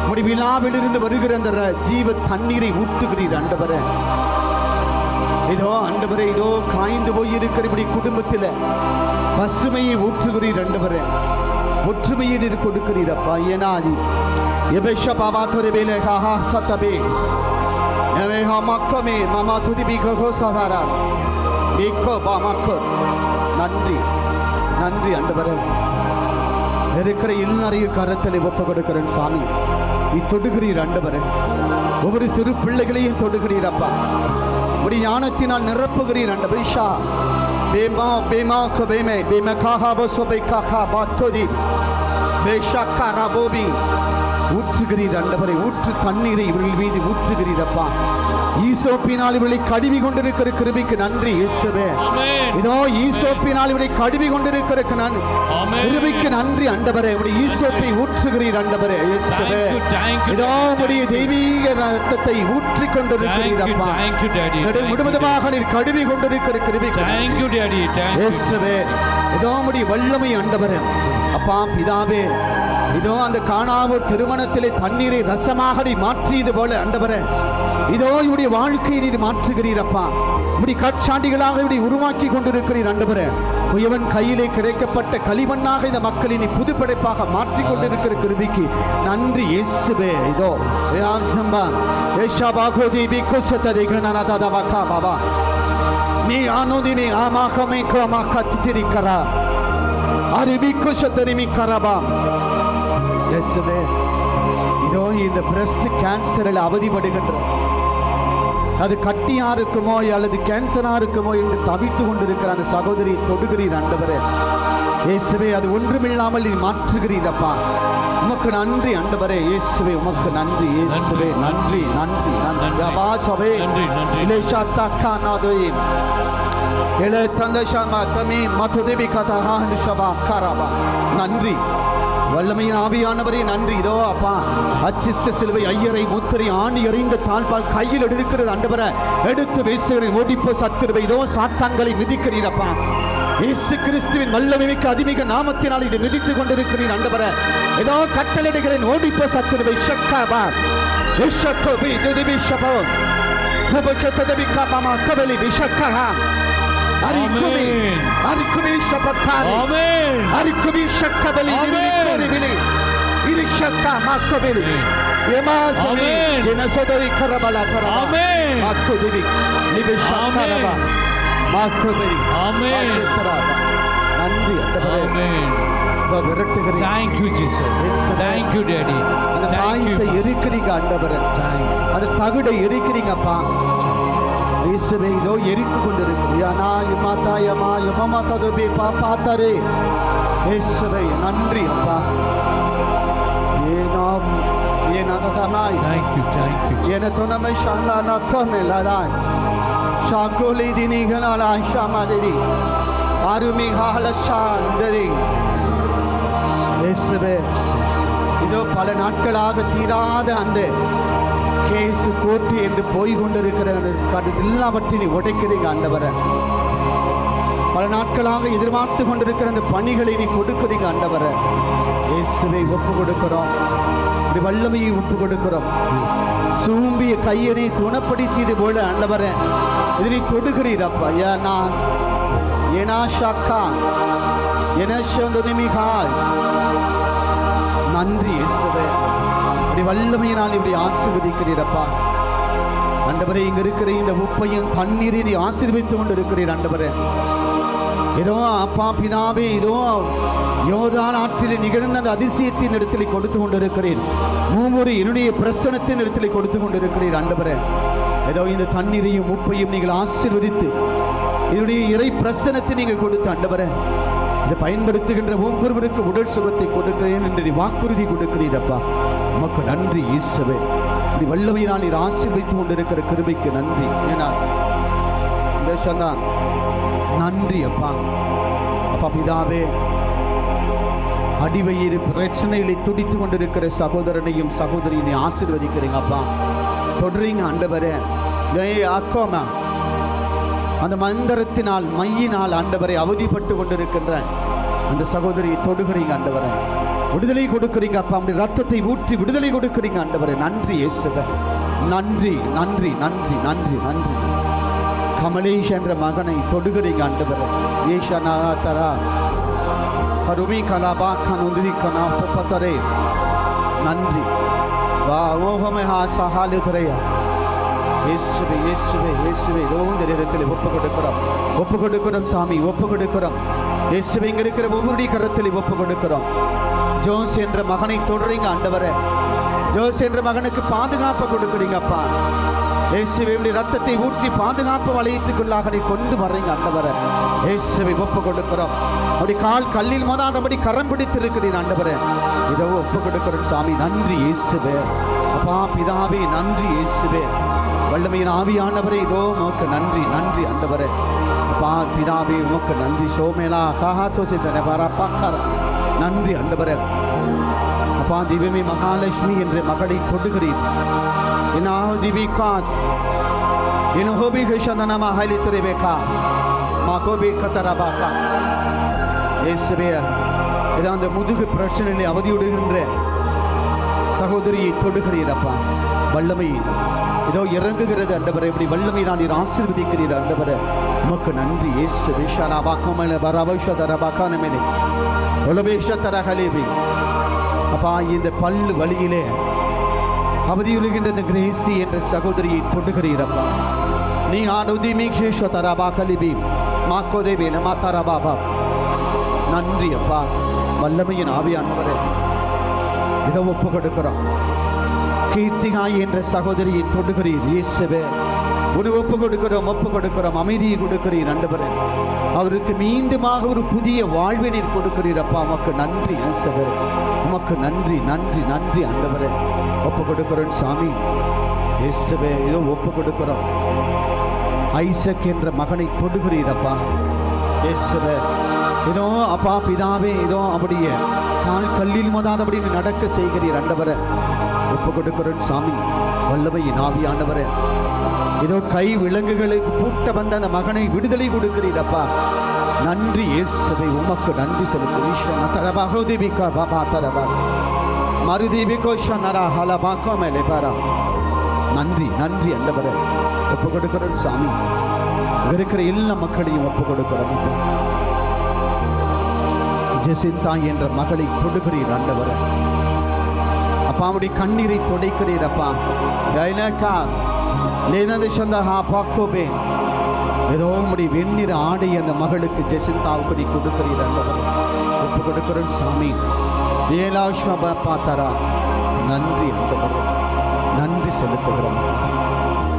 உம்முடைய விழாவிலிருந்து வருகிற அந்த ஜீவ தண்ணீரை ஊற்றுகிறீர் ஆண்டவரே. இதோ ஆண்டவரே இதோ காய்ந்து போயிருக்கிற இப்படி குடும்பத்தில் பசுமையை ஊற்றுகிறீர் ஆண்டவரே. ஒற்றுமையை நீர் கொடுக்கிறீரப்பா. ஏனாதி எபேஷ பாபா தொரபேலே ஹா சதபே எவேஹா மக்கமே மாமா துதிபி கஹோ சதாரா ஏக்கோ பாமக்கோ. நன்றி நன்றி ஆண்டவரே. இருக்கிற எல்லாரையும் கரத்தில் ஒப்பு கொடுக்கிறேன் சாமி. நீ தொடுகிறீர் ஆண்டவரே. ஒவ்வொரு சிறு பிள்ளைகளையும் தொடுகிறீரப்பா. உடைய ஞானத்தினால் நிரப்புகிறீர் ஆண்டவரே. ஷா பேமா பேமா கபேமே பேமா காஹா பசோபை காஹா பாத்தோதி பேஷக்கா ரபோபி. ஊற்றுகிறீர் ஆண்டவரே. ஊற்று தண்ணீரை இவர்கள் மீது ஊற்றுகிறீரப்பா. ஈசோப்பினால் இவர்களை கழுவி கொண்டிருக்கிற கிருபைக்கு நன்றி இயேசுவே. இதோ ஈசோப்பினால் இவர்களை கழுவி கொண்டிருக்கிற கிருபைக்கு நன்றி ஆண்டவரே. உடைய ஈசோப்பை ஊற்றுகிறீர் ஆண்டவரே இயேசுவே. இதோ உடைய தெய்வீக ரத்தத்தை ஊற்றி கொண்டிருக்கிறீரப்பா. முழுவதுமாக நீர் கழுவி கொண்டிருக்கிற கிருபைக்கு இயேசுவே. இதோ உடைய வல்லமை ஆண்டவரே. அப்பா பிதாவே இதோ அந்த காணாவூர் திருமணத்திலே தண்ணீரை ரசமாக நீ மாற்றியது போல ஆண்டவரே இதோ இவருடைய வாழ்க்கையை நீர் மாற்றுகிறீரப்பா. இப்படி கற்சாண்டிகளாக இப்படி உருவாக்கி கொண்டிருக்கிறீர் ஆண்டவரே. குயவன் கையிலே கிடைக்கப்பட்ட களிமண்ணாக இந்த மக்களை நீ புதுப்படைப்பாக மாற்றிக் கொண்டிருக்கிற கிருபைக்கு நன்றி இயேசுவே. இதோ நீ ஆனோதினி ஆமாகமே கோமாக்கா தித்திரிக்கரா அரிபிக்கு சத்தரிமி கரபா. இயேசுவே இதோ இந்த பிரஸ்ட் கேன்சரில் அவதிப்படுகின்ற அது கட்டியா இருக்குமோ அல்லது கேன்சரா இருக்குமோ என்று தவித்து கொண்டிருக்கிற அந்த சகோதரியை தொடுகிறீர் ஆண்டவரே இயேசுவே. அது ஒன்றுமில்லாமல் நீ மாற்றுகிறீரப்பா. உமக்கு நன்றி ஆண்டவரே இயேசுவே. உமக்கு நன்றி இயேசுவே. நன்றி நன்றி நன்றி. எலே தந்தஷமா தமி மதுதேவி கதா ஹாந்துஷபா கரபா. நன்றி வல்லமையின் ஆவியானவரே, நன்றி. இதோ அப்பா, அச்சிஷ்ட சிலுவை, ஐயரை, முத்திரை, ஆணி எறிந்த தாழ்பால் கையில் எடுக்கிறது ஆண்டவரே. எடுத்து வீசுகிறேன் ஓடிப்போ சத்துருவை. இதோ சாத்தான்களை மிதிக்கிறீரப்பா. இயேசு கிறிஸ்துவின் வல்லமைக்கு அதிமிக நாமத்தினால் இதை மிதித்துக் கொண்டிருக்கிறீர் ஆண்டவரே. ஏதோ கட்டளையிடுகிறேன் ஓடிப்போ சத்துருவை. ஷக்காபா விஷக்கோபி துதிபி ஷபோ உபகதபி காபமா கபலி விஷக்கஹா. அரிக்குமி அரிக்குமி ஷபக்காரி. ஆமென். அரிக்குமி ஷக்கபலி நிரிவிலி இரிஷக்கா மாக்கபலி யமாசமி எனசதரி கரபலா கரபா. ஆமென். மாத்துதிபி நிபிஷக்கரபா மாக்கபலி. ஆமென். நன்றி ஆண்டவரே. ஆமென். விரட்டுகிறேன். Thank you, Jesus. Thank you, Daddy. அந்த Thank you. தாயத்தை எரிக்கிறீங்க ஆண்டவரே. அந்த தகுடை எரிக்கிறீங்கப்பா. இயேசுவே, இதோ எரித்து கொண்டிருக்கு. யானா யமாதா யமா யமமாதா துபி பாபாதரே. இயேசுவே, நன்றி அப்பா. Yanam ஏனததமாய் Thank you. Thank you. ஏனதனமை ஷாலானா கமெலாதாய் ஷாகோலி தினிகனாலா ஷாமாதிரி ஆருமி ஹாலஷாந்தரி. இயேசுவே, இதோ பல நாட்களாக தீராத அந்த கேசு கோர்ட்டு என்று போய் கொண்டிருக்கிற எல்லாவற்றையும் நீ உடைக்கிறீங்க ஆண்டவரே. பல நாட்களாக எதிர்பார்த்து கொண்டிருக்கிற அந்த பணிகளை நீ கொடுக்கிறீங்க ஆண்டவரே. இயேசுவை ஒப்பு கொடுக்கிறோம். வல்லமையை ஒப்பு கொடுக்கிறோம். சூம்பிய கையனை துணப்படுத்தியது போல ஆண்டவரே இதனை தொடுகிறீரப்பா. ஏனா ஷாக்கா நன்றி இயேசுவே. வல்லமையினால் இப்படி ஆசீர்வதிக்கிறீரப்பா ஆண்டவரே. இங்க இருக்கிற இந்த உப்பையும் தண்ணீரை ஆசீர்வதித்துக் கொண்டு இருக்கிறீர் ஆண்டவரே. ஏதோ அப்பா பிதாவே, இதோ யோர்தான் ஆற்றில் நிகழ்ந்த அந்த அதிசயத்தின் இடத்தில் கொடுத்து கொண்டிருக்கிறேன். மூவொரு என்னுடைய பிரசனத்தின் இடத்தில் கொடுத்து கொண்டிருக்கிறீர் ஆண்டவரே. ஏதோ இந்த தண்ணீரையும் உப்பையும் நீங்கள் ஆசீர்வதித்து இதனுடைய இறை பிரசனத்தை நீங்கள் கொடுத்து ஆண்டவரே இதை பயன்படுத்துகின்ற ஒவ்வொருவருக்கு உடல் சுகத்தை கொடுக்கிறேன் என்று நீ வாக்குறுதி கொடுக்கிறீரப்பா. உமக்கு நன்றி இயேசுவே. இப்படி வல்லமையினால் நீர் ஆசீர்வதித்துக் கொண்டிருக்கிற கிருபைக்கு நன்றி. ஏன்னா தேசம்தான் நன்றி அப்பா. அப்பா பிதாவே, அடிவயிறு பிரச்சனைகளை துடித்து கொண்டிருக்கிற சகோதரனையும் சகோதரியை ஆசீர்வதிக்கிறீங்க அப்பா. தொடரீங்க ஆண்டவரே. ஆக்கோமா அந்த மந்திரத்தினால் மையினால் ஆண்டவரை அவதிப்பட்டு கொண்டிருக்கின்ற அந்த சகோதரியை தொடுகிறீங்க ஆண்டவரை. விடுதலை கொடுக்கிறீங்க அப்பா. அப்படி ரத்தத்தை ஊற்றி விடுதலை கொடுக்கிறீங்க ஆண்டவரை. நன்றி இயேசுவே. நன்றி நன்றி நன்றி நன்றி நன்றி. கமலேஷ் என்ற மகனை தொடுகிறீங்க ஆண்டவரை. ஏஷா நாராதரா கருமி கலாபா கனுதி கனா பத்தரே. நன்றி. வா ஓஹமே ஹா சஹாலுதரையா. இயேசுவே இயேசுவே இயேசுவே. இதோ இந்த நேரத்தில் ஒப்பு கொடுக்கிறோம். ஒப்பு கொடுக்கிறோம் சாமி. ஒப்பு கொடுக்கிறோம் இயேசுவே. இங்க இருக்கிற ஒவ்வொருடைய கரத்தில் ஒப்பு கொடுக்கிறோம். ஜோஸ் என்ற மகனை தொடரீங்க ஆண்டவரே. ஜோஸ் என்ற மகனுக்கு பாதுகாப்பு கொடுக்குறீங்க அப்பா. இயேசுவே, ரத்தத்தை ஊற்றி பாதுகாப்பு வளையத்துக்குள்ளாக நீ கொண்டு வர்றீங்க ஆண்டவரே. இயேசுவை ஒப்பு கொடுக்கிறோம். அப்படி கால் கல்லில் மோதாதபடி கரம் பிடித்து இருக்கிறீர் ஆண்டவரே. இதோ ஒப்பு கொடுக்கிறோம் சாமி. நன்றி இயேசுவே. அப்பா பிதாவே, நன்றி இயேசுவே. வல்லமையின் ஆவியானவரே, இதோ உமக்கு நன்றி நன்றி ஆண்டவரே. அப்பா பிதாவே, உமக்கு நன்றி. சோமேலா காஹா சோசித்தன வரப்பாக்கார. நன்றி ஆண்டவரே. அப்பா திவ்யமே மகாலட்சுமி என்ற மகளை தொடுகிறீர். என்ன திவிகா என்ன ஹோபி ஹஷதன மஹலி திரேபேகா மாகோபி கதரபாகா. இயேசுவே, இதோ அந்த முதுகு பிரச்சனையை அவதியுடுகின்ற சகோதரியை தொடுகிறீரப்பா. வல்லமை இதோ இறங்குகிறது ஆண்டவரே. இப்படி வல்லமையினால் நீர் ஆசீர்வதிக்கிறீர் ஆண்டவரே. உமக்கு நன்றி இயேசு. விஷாலா பாக்கமல வரவஷதர பாக்கானமேனே ஒலபேஷதர ஹலேபி. அப்பா இந்த பல்லு வலியிலே அவதியுறுகின்ற இந்த கிரேசி என்ற சகோதரியை தொடுகிறீரப்பா. நீ ஆடுதி மீக்ஷேஷதர பாக்கலிபி மாக்கோதேவி நமாதர பாபா. நன்றி அப்பா. வல்லமையின் ஆவியானவரே, இதை ஒப்பு கொடுக்கிறோம். கீர்த்திகாய் என்ற சகோதரியை தொடுகிறீர் இயேசுவே. ஒரு ஒப்பு கொடுக்கிறோம், ஒப்பு கொடுக்கிறோம். அமைதியை கொடுக்கிறீர் ஆண்டவரே. அவருக்கு மீண்டுமாக ஒரு புதிய வாழ்வை நீர் கொடுக்கிறீர் அப்பா. உமக்கு நன்றி இயேசுவே. உமக்கு நன்றி நன்றி நன்றி ஆண்டவரே. ஒப்பு கொடுக்கிறோம் சாமி. இயேசுவே, இதோ ஒப்பு கொடுக்கிறோம். ஐசக் என்ற மகனை தொடுகிறீரப்பா இயேசுவே. இதோ அப்பா பிதாவே, இதோ அப்படியே கால் கல்லில் மோதாதபடி நடக்க செய்கிறீர் ஆண்டவரே. ஒப்பு கொடுக்கிறேன் சாமி, வல்லமையின் ஆவியானவரே. இதோ கை விலங்குகளுக்கு பூட்ட வந்த அந்த மகனை விடுதலை கொடுக்கிறீரப்பா. நன்றி இயேசுவே, உமக்கு நன்றி செலுத்துகிறேன். நன்றி நன்றி ஆண்டவரே. ஒப்பு கொடுக்கிறேன் சாமி, இருக்கிற எல்லா மக்களையும் ஒப்பு கொடுக்கிறோம். ஜெசிந்தா என்ற மகளை தொடுகிறீர் ஆண்டவரே. அப்பா அவருடைய கண்ணீரை துடைக்கிறீர் அப்பா. ஏதோ உடைய வெண்ணிற ஆடை அந்த மகளுக்கு ஜெசிந்தாவுக்கு நீ கொடுக்கிறீர் ஆண்டவரே. ஒப்பு கொடுக்கிறேன் சாமி. ஏலாஷாபாத்தாரா, நன்றி ஆண்டவரே, நன்றி செலுத்துகிறோம்.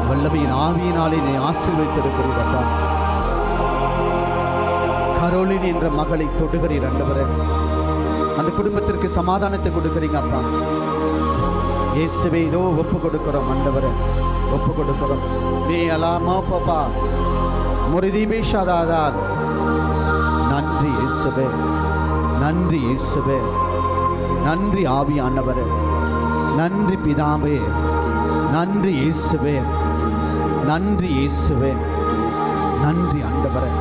வல்லமையின் ஆவியினாலே நீ ஆசீர்வதித்திருக்கிறீர் அப்பா. கரோலின் என்ற மகளை தொடுகிறீர் ஆண்டவரே. அந்த குடும்பத்திற்கு சமாதானத்தை கொடுக்கிறீங்க அப்பா. இயேசுவே, இதோ ஒப்பு கொடுக்கிறோம் ஆண்டவரே, ஒப்பு கொடுக்கிறோம். நீ அலாமா பாப்பா முருதிபேஷாதாதான். நன்றி இயேசுவே, நன்றி இயேசுவே, நன்றி ஆவியானவரே, நன்றி பிதாவே, நன்றி இயேசுவே, நன்றி இயேசுவே, நன்றி ஆண்டவரே.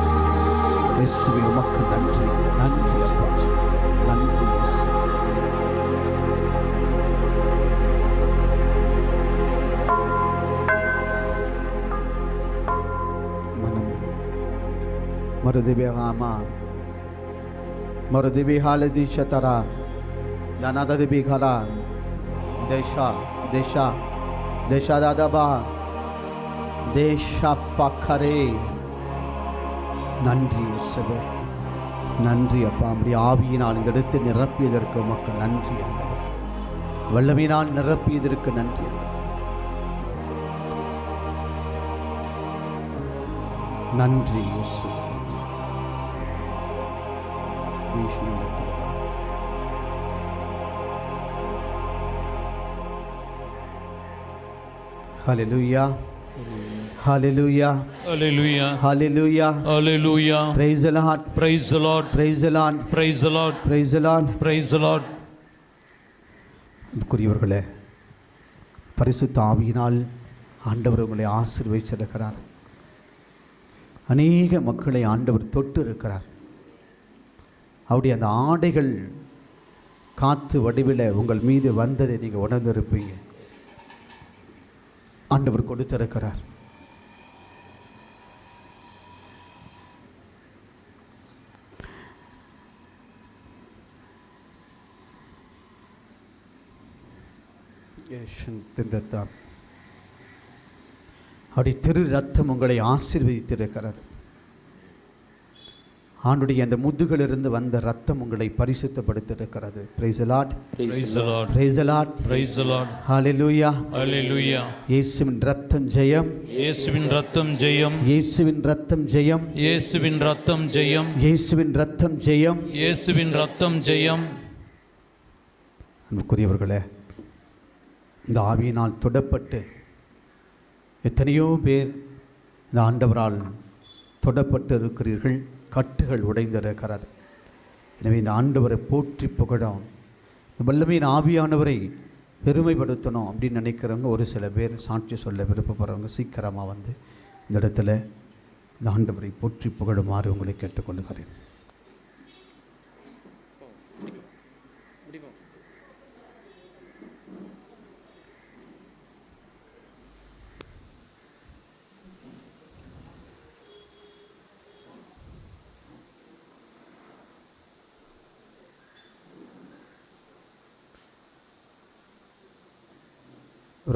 இயேசுவே உமக்கு நன்றி, நன்றி அப்பா, நன்றி இயேசு. மனம் மருதிபேகாமா மருதிபேகாலதி சதரா ஜனததிபேகாலா தேஷா தேஷா தேஷா தாதாபா தேஷா பக்கரே. நன்றி இயேசுவே, நன்றி அப்பா. அப்படி ஆவியினால் இந்த இடத்தை நிரப்பியதற்கு உமக்கு நன்றி. வல்லமையினால் நிரப்பியதற்கு நன்றி. நன்றி இயேசு. ஹல்லேலூயா, hallelujah, hallelujah, hallelujah, hallelujah. Praise the Lord, praise the Lord, praise the Lord, praise the Lord, praise the Lord, praise the Lord. அன்புக்குரியவர்களே, பரிசுத்த ஆவியினால் ஆண்டவர் உங்களை ஆசீர்வதிச்சிருக்கிறார். அநேக மக்களை ஆண்டவர் தொட்டு இருக்கிறார். அவருடைய அந்த ஆடைகள் காற்று வடிவில் உங்கள் மீது வந்ததை நீங்கள் உணர்ந்திருப்பீங்க. ஆண்டவர் கொடுத்திருக்கிறார். அவருடைய திரு ரத்தம் உங்களை ஆசீர்வதித்திருக்கிறது. ஆண்டுடைய அந்த முதுகிலிருந்து வந்த ரத்தம் உங்களை பரிசுத்தப்படுத்தியிருக்கிறது. Praise the Lord, praise the Lord, praise the Lord, praise the Lord. Hallelujah, hallelujah. இயேசுவின் ரத்தம் ஜெயம், இயேசுவின் ரத்தம் ஜெயம், இயேசுவின் ரத்தம் ஜெயம், இயேசுவின் ரத்தம் ஜெயம், இயேசுவின் ரத்தம் ஜெயம், இயேசுவின் ரத்தம் ஜெயம். அன்புக்குரியவர்களே, இந்த ஆவியினால் தொடப்பட்டு எத்தனையோ பேர் இந்த ஆண்டவரால் தொடப்பட்டு இருக்கிறீர்கள். கட்டுகள் உடைந்திருக்கிறது. எனவே இந்த ஆண்டவரை போற்றி புகழும், வல்லமையின் ஆவியானவரை பெருமைப்படுத்தணும் அப்படின்னு நினைக்கிறவங்க ஒரு சில பேர், சாட்சி சொல்ல விருப்பப்படுறவங்க சீக்கிரமாக வந்து இந்த இடத்துல இந்த ஆண்டவரை போற்றி புகழுமாறு உங்களை கேட்டுக்கொள்கிறேன்.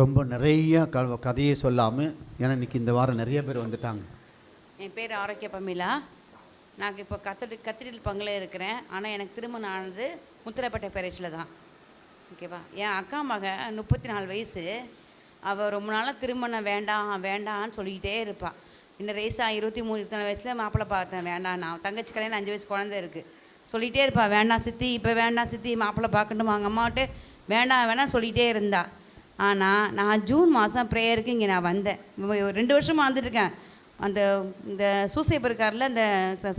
ரொம்ப நிறைய கதையை சொல்லாமல், ஏன்னா இன்றைக்கி இந்த வாரம் நிறைய பேர் வந்துட்டாங்க. என் பேர் ஆரோக்கிய பமிலா. நான் இப்போ கத்திரில் பங்கில் இருக்கிறேன். ஆனால் எனக்கு திருமணம் ஆனது முத்திரப்பட்ட பேரேஜில் தான். ஓகேவா. என் அக்கா மக 34 வயசு. அவள் ரொம்ப நாளாக திருமணம் வேண்டாம் வேண்டான்னு சொல்லிக்கிட்டே இருப்பாள். இன்னும் ரேஸாக 23-24 வயசில் மாப்பிள்ளை பார்த்தேன், வேண்டாம். நான் தங்கச்சி கல்யாணம் 5 வயசு குழந்தை இருக்குது. சொல்லிகிட்டே இருப்பாள், வேண்டாம் சித்தி, இப்போ வேண்டாம் சித்தி, மாப்பிள்ளை பார்க்கணுமா. அவங்க அம்மாவிட்டு வேண்டாம் வேண்டாம் சொல்லிகிட்டே இருந்தா. ஆனால் நான் ஜூன் மாதம் ப்ரேயருக்கு இங்கே நான் வந்தேன். 2 வருஷமாக வந்துட்டுருக்கேன். அந்த இந்த சூசையப்பர் இருக்கார்ல அந்த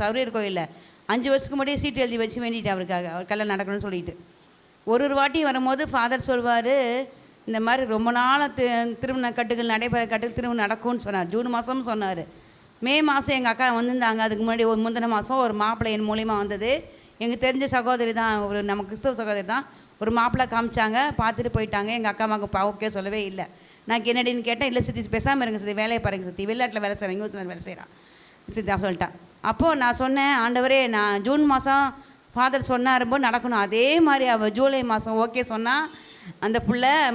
சௌரியர் கோயிலில் 5 வருஷத்துக்கு முன்னாடியே சீட்டு எழுதி வச்சு வேண்டிட்டு அவருக்காக அவர் கல்யாணம் நடக்கணும்னு சொல்லிட்டு ஒரு வாட்டி வரும்போது ஃபாதர் சொல்வார், இந்த மாதிரி ரொம்ப நாளாக திருமண கட்டுகள் நடைபெற கட்டுகள் திருமணம் நடக்கும்னு சொன்னார். ஜூன் மாதம் சொன்னார். மே மாதம் எங்கள் அக்கா வந்திருந்தாங்க. அதுக்கு முன்னாடி ஒரு முந்தின மாதம் ஒரு மாப்பிள்ளை என் மூலிமா வந்தது. எங்களுக்கு தெரிஞ்ச சகோதரி தான், ஒரு நம்ம கிறிஸ்தவ சகோதரி தான். ஒரு மாப்பிள்ளை காமிச்சாங்க, பார்த்துட்டு போயிட்டாங்க. எங்கள் அக்கா அம்மாவுக்கு ஓகே சொல்லவே இல்லை. நான் என்னடின்னு கேட்டேன். இல்லை சித்தி பேசாமல் இருங்க சித்தி, வேலையை பாருங்க சித்தி, வெளிநாட்டில் வேலை செய்கிறேன், யூஎஸ் வேலை செய்கிறான் சித்தி சொல்லிட்டான். அப்போது நான் சொன்னேன், ஆண்டவரே நான் ஜூன் மாதம் ஃபாதர் சொன்னாருப்போ நடக்கணும். அதே மாதிரி அவள் ஜூலை மாதம் ஓகே சொன்னால் அந்த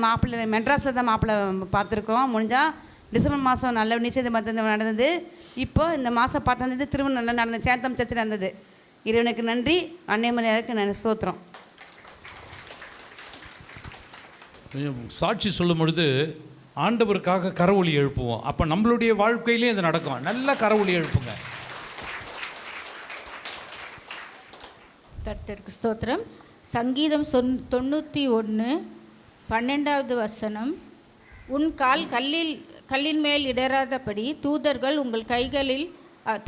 மாப்பிள்ளை மெட்ராஸில் தான் மாப்பிள்ளை பார்த்துருக்கோம். முடிஞ்சால் டிசம்பர் மாதம் நல்ல நிச்சயதார்த்தம் நடந்தது. இப்போ இந்த மாதம் 10ஆம் திருமணம் நல்லா நடந்தது, சேந்தம் சர்ச்சில் நடந்தது. இறைவனுக்கு நன்றி, அன்னைமணியாருக்கு நான் ஸ்தோத்திரம். சாட்சி சொல்லும் பொழுது ஆண்டவருக்காக கரவொலி எழுப்புவோம். அப்போ நம்மளுடைய வாழ்க்கையிலேயும் இது நடக்கும். நல்ல கரவொலி எழுப்புங்க. கர்த்தருக்கு ஸ்தோத்திரம். சங்கீதம் 91:12 வசனம், உன் கால் கல்லின் மேல் இடராதபடி தூதர்கள்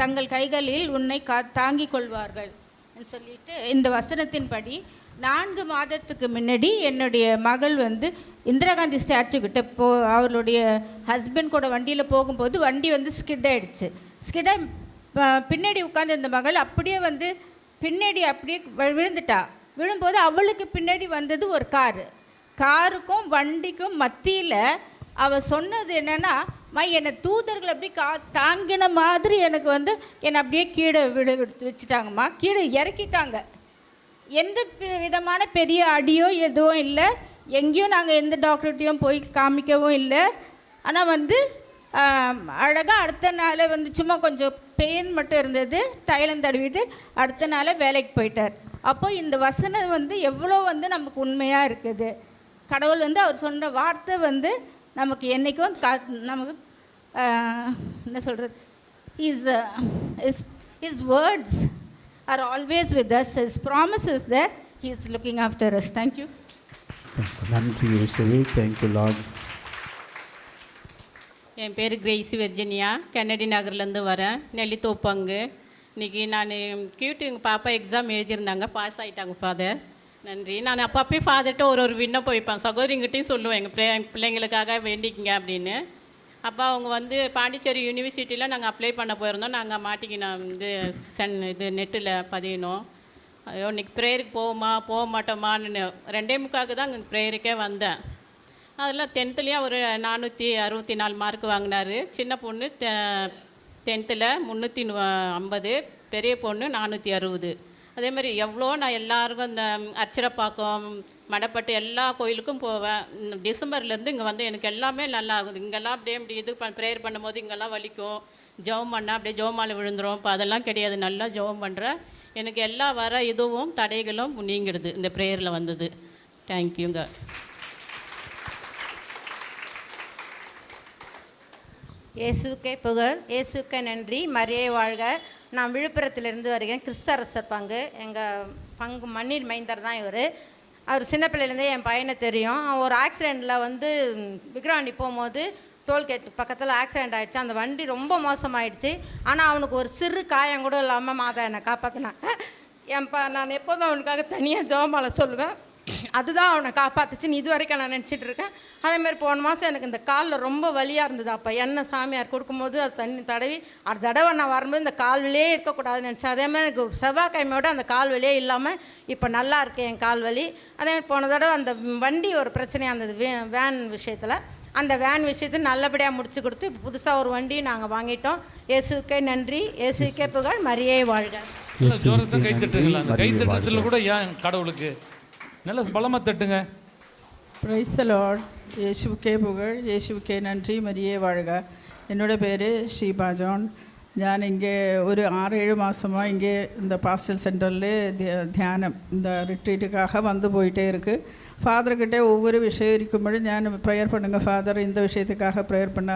தங்கள் கைகளில் உன்னை தாங்கிக் கொள்வார்கள் சொல்லிட்டு இந்த வசனத்தின்படி 4 மாதத்துக்கு முன்னாடி என்னுடைய மகள் இந்திரா காந்தி ஸ்டாச்சு கிட்ட அவளுடைய ஹஸ்பண்ட் கூட வண்டியில் போகும்போது வண்டி ஸ்கிட் ஆகிடுச்சு. பின்னாடி உட்காந்து இந்த மகள் அப்படியே பின்னாடி அப்படியே விழுந்துட்டா. விழும்போது அவளுக்கு பின்னாடி வந்தது ஒரு காருக்கும் வண்டிக்கும் மத்தியில் அவள் சொன்னது என்னென்னா, என்னை தூதர்கள் அப்படி தாங்கின மாதிரி எனக்கு என்னை அப்படியே கீழே வச்சுட்டாங்கம்மா, கீழே இறக்கிட்டாங்க. எந்த விதமான பெரிய அடியோ எதுவும் இல்லை, எங்கேயும் நாங்கள் எந்த டாக்டர்கிட்டையும் போய் காமிக்கவும் இல்லை. ஆனால் அழகாக அடுத்த நாள் சும்மா கொஞ்சம் பெயின் மட்டும் இருந்தது, தைலம் தடவிட்டு அடுத்த நாள் வேலைக்கு போயிட்டார். அப்போ இந்த வசனம் எவ்வளோ நமக்கு உண்மையாக இருக்குது. கடவுள் அவர் சொன்ன வார்த்தை நமக்கு என்றைக்கும் நமக்கு என்ன சொல்கிறது, his words are always with us. His promises that he is looking after us. Thank you. நன்றி இயேசுவே. Thank you Lord. என் பேர் கிரேசி வெர்ஜினியா, கென்னடி நகர்லேருந்து வரேன், நெல்லித்தோப்பங்கு. இன்றைக்கி நான் எங்கள் பாப்பா எக்ஸாம் எழுதியிருந்தாங்க, பாஸ் ஆகிட்டாங்க ஃபாதர். நன்றி. நான் அப்பப்போ ஃபாதர்கிட்ட ஒரு விண்ணப்பம் வைப்பேன், சகோதரிங்கிட்டையும் சொல்லுவேன், எங்கள் பிள்ளைங்களுக்காக வேண்டிக்கிங்க அப்படின்னு. அப்போ அவங்க பாண்டிச்சேரி யூனிவர்சிட்டியில் நாங்கள் அப்ளை பண்ண போயிருந்தோம். நாங்கள் மாட்டிக்கினோம், இது நெட்டில் பதியணும். ஐயோ இன்றைக்கி ப்ரேயருக்கு போக மாட்டோமான்னு 2:45 தான் அங்கே ப்ரேயருக்கே வந்தேன். அதில் 10th ஒரு 464 மார்க் வாங்கினார். சின்ன பொண்ணு 10th 350, பெரிய பொண்ணு 460. அதே மாதிரி எவ்வளோ நான் எல்லாருக்கும் இந்த அச்சிரப்பாக்கம், மடப்பட்டு எல்லா கோயிலுக்கும் போவேன். டிசம்பர்லேருந்து இங்கே எனக்கு எல்லாமே நல்லா ஆகுது. இங்கெல்லாம் அப்படியே இது ப்ரேயர் பண்ணும்போது இங்கெல்லாம் வலிக்கும், ஜெபம் பண்ணால் அப்படியே ஜெபமாலை விழுந்துடும். இப்போ அதெல்லாம் கிடையாது, நல்லா ஜெபம் பண்ணுறேன். எனக்கு எல்லா வர இதுவும் தடைகளும் நீங்கிடுது இந்த ப்ரேயரில் வந்தது. தேங்க்யூங்க. இயேசுக்கே புகழ், இயேசுக்கே நன்றி, மரியே வாழ்க. நான் விழுப்புரத்திலிருந்து வருகிறேன். கிறிஸ்தரசர் பங்கு. எங்கள் பங்கு மண்ணில் மைந்தர் தான் இவர். அவர் சின்ன பிள்ளையிலேருந்தே என் பையனை தெரியும். ஒரு ஆக்சிடெண்ட்டில் விக்ராண்டி போகும்போது டோல்கேட் பக்கத்தில் ஆக்சிடெண்ட் ஆகிடுச்சு. அந்த வண்டி ரொம்ப மோசமாயிடுச்சு. ஆனால் அவனுக்கு ஒரு சிறு காயம் கூட இல்லாமல் மாதா என்னை காப்பாற்றினாங்க. நான் எப்போதும் அவனுக்காக தனியாக ஜெபமாலை சொல்லுவேன். அதுதான் அவனை காப்பாற்றுச்சுன்னு இது வரைக்கும் நான் நினச்சிட்டு இருக்கேன். அதேமாதிரி போன மாதம் எனக்கு இந்த காலில் ரொம்ப வலியாக இருந்தது. அப்போ எண்ணெய் சாமியார் கொடுக்கும்போது அது தண்ணி தடவி அடுத்த தடவை நான் வரும்போது இந்த கால் வலியே இருக்கக்கூடாதுன்னு நினச்சேன். அதேமாதிரி எனக்கு செவ்வாய்க்கிழமையோடு அந்த கால் வலியே இல்லாமல் இப்போ நல்லா இருக்கேன் என் கால் வலி. அதேமாதிரி போன தடவை அந்த வண்டி ஒரு பிரச்சனையாக இருந்தது வேன் விஷயத்தில். அந்த வேன் விஷயத்தை நல்லபடியாக முடிச்சு கொடுத்து இப்போ புதுசாக ஒரு வண்டி நாங்கள் வாங்கிட்டோம். இயேசுக்கே நன்றி, இயேசுக்கே புகழ், மரியே வாழ்க. கைத்தட்டுங்களா? அந்த கைத்தட்டத்தில் கூட ஏன் கடவுளுக்கு நல்ல பலமாக தட்டுங்க. Price the Lord. இயேசுக்கே புகழ், இயேசுக்கே நன்றி, மரியே வாழ்க. என்னோடய பேர் ஷீபா ஜான். ഞാൻ ഇங்கே ഒരു 6-7 மாதமாக இங்கே இந்த பாஸ்டல் சென்டரில் தியானம் இந்த ரிட்ரீட்டுக்காக வந்து போயிட்டே இருக்குது. ஃபாதர்கிட்ட ஒவ்வொரு விஷயம் இருக்கும்போது நான் ப்ரேயர் பண்ணுங்கள் ஃபாதர், இந்த விஷயத்துக்காக ப்ரேயர் பண்ண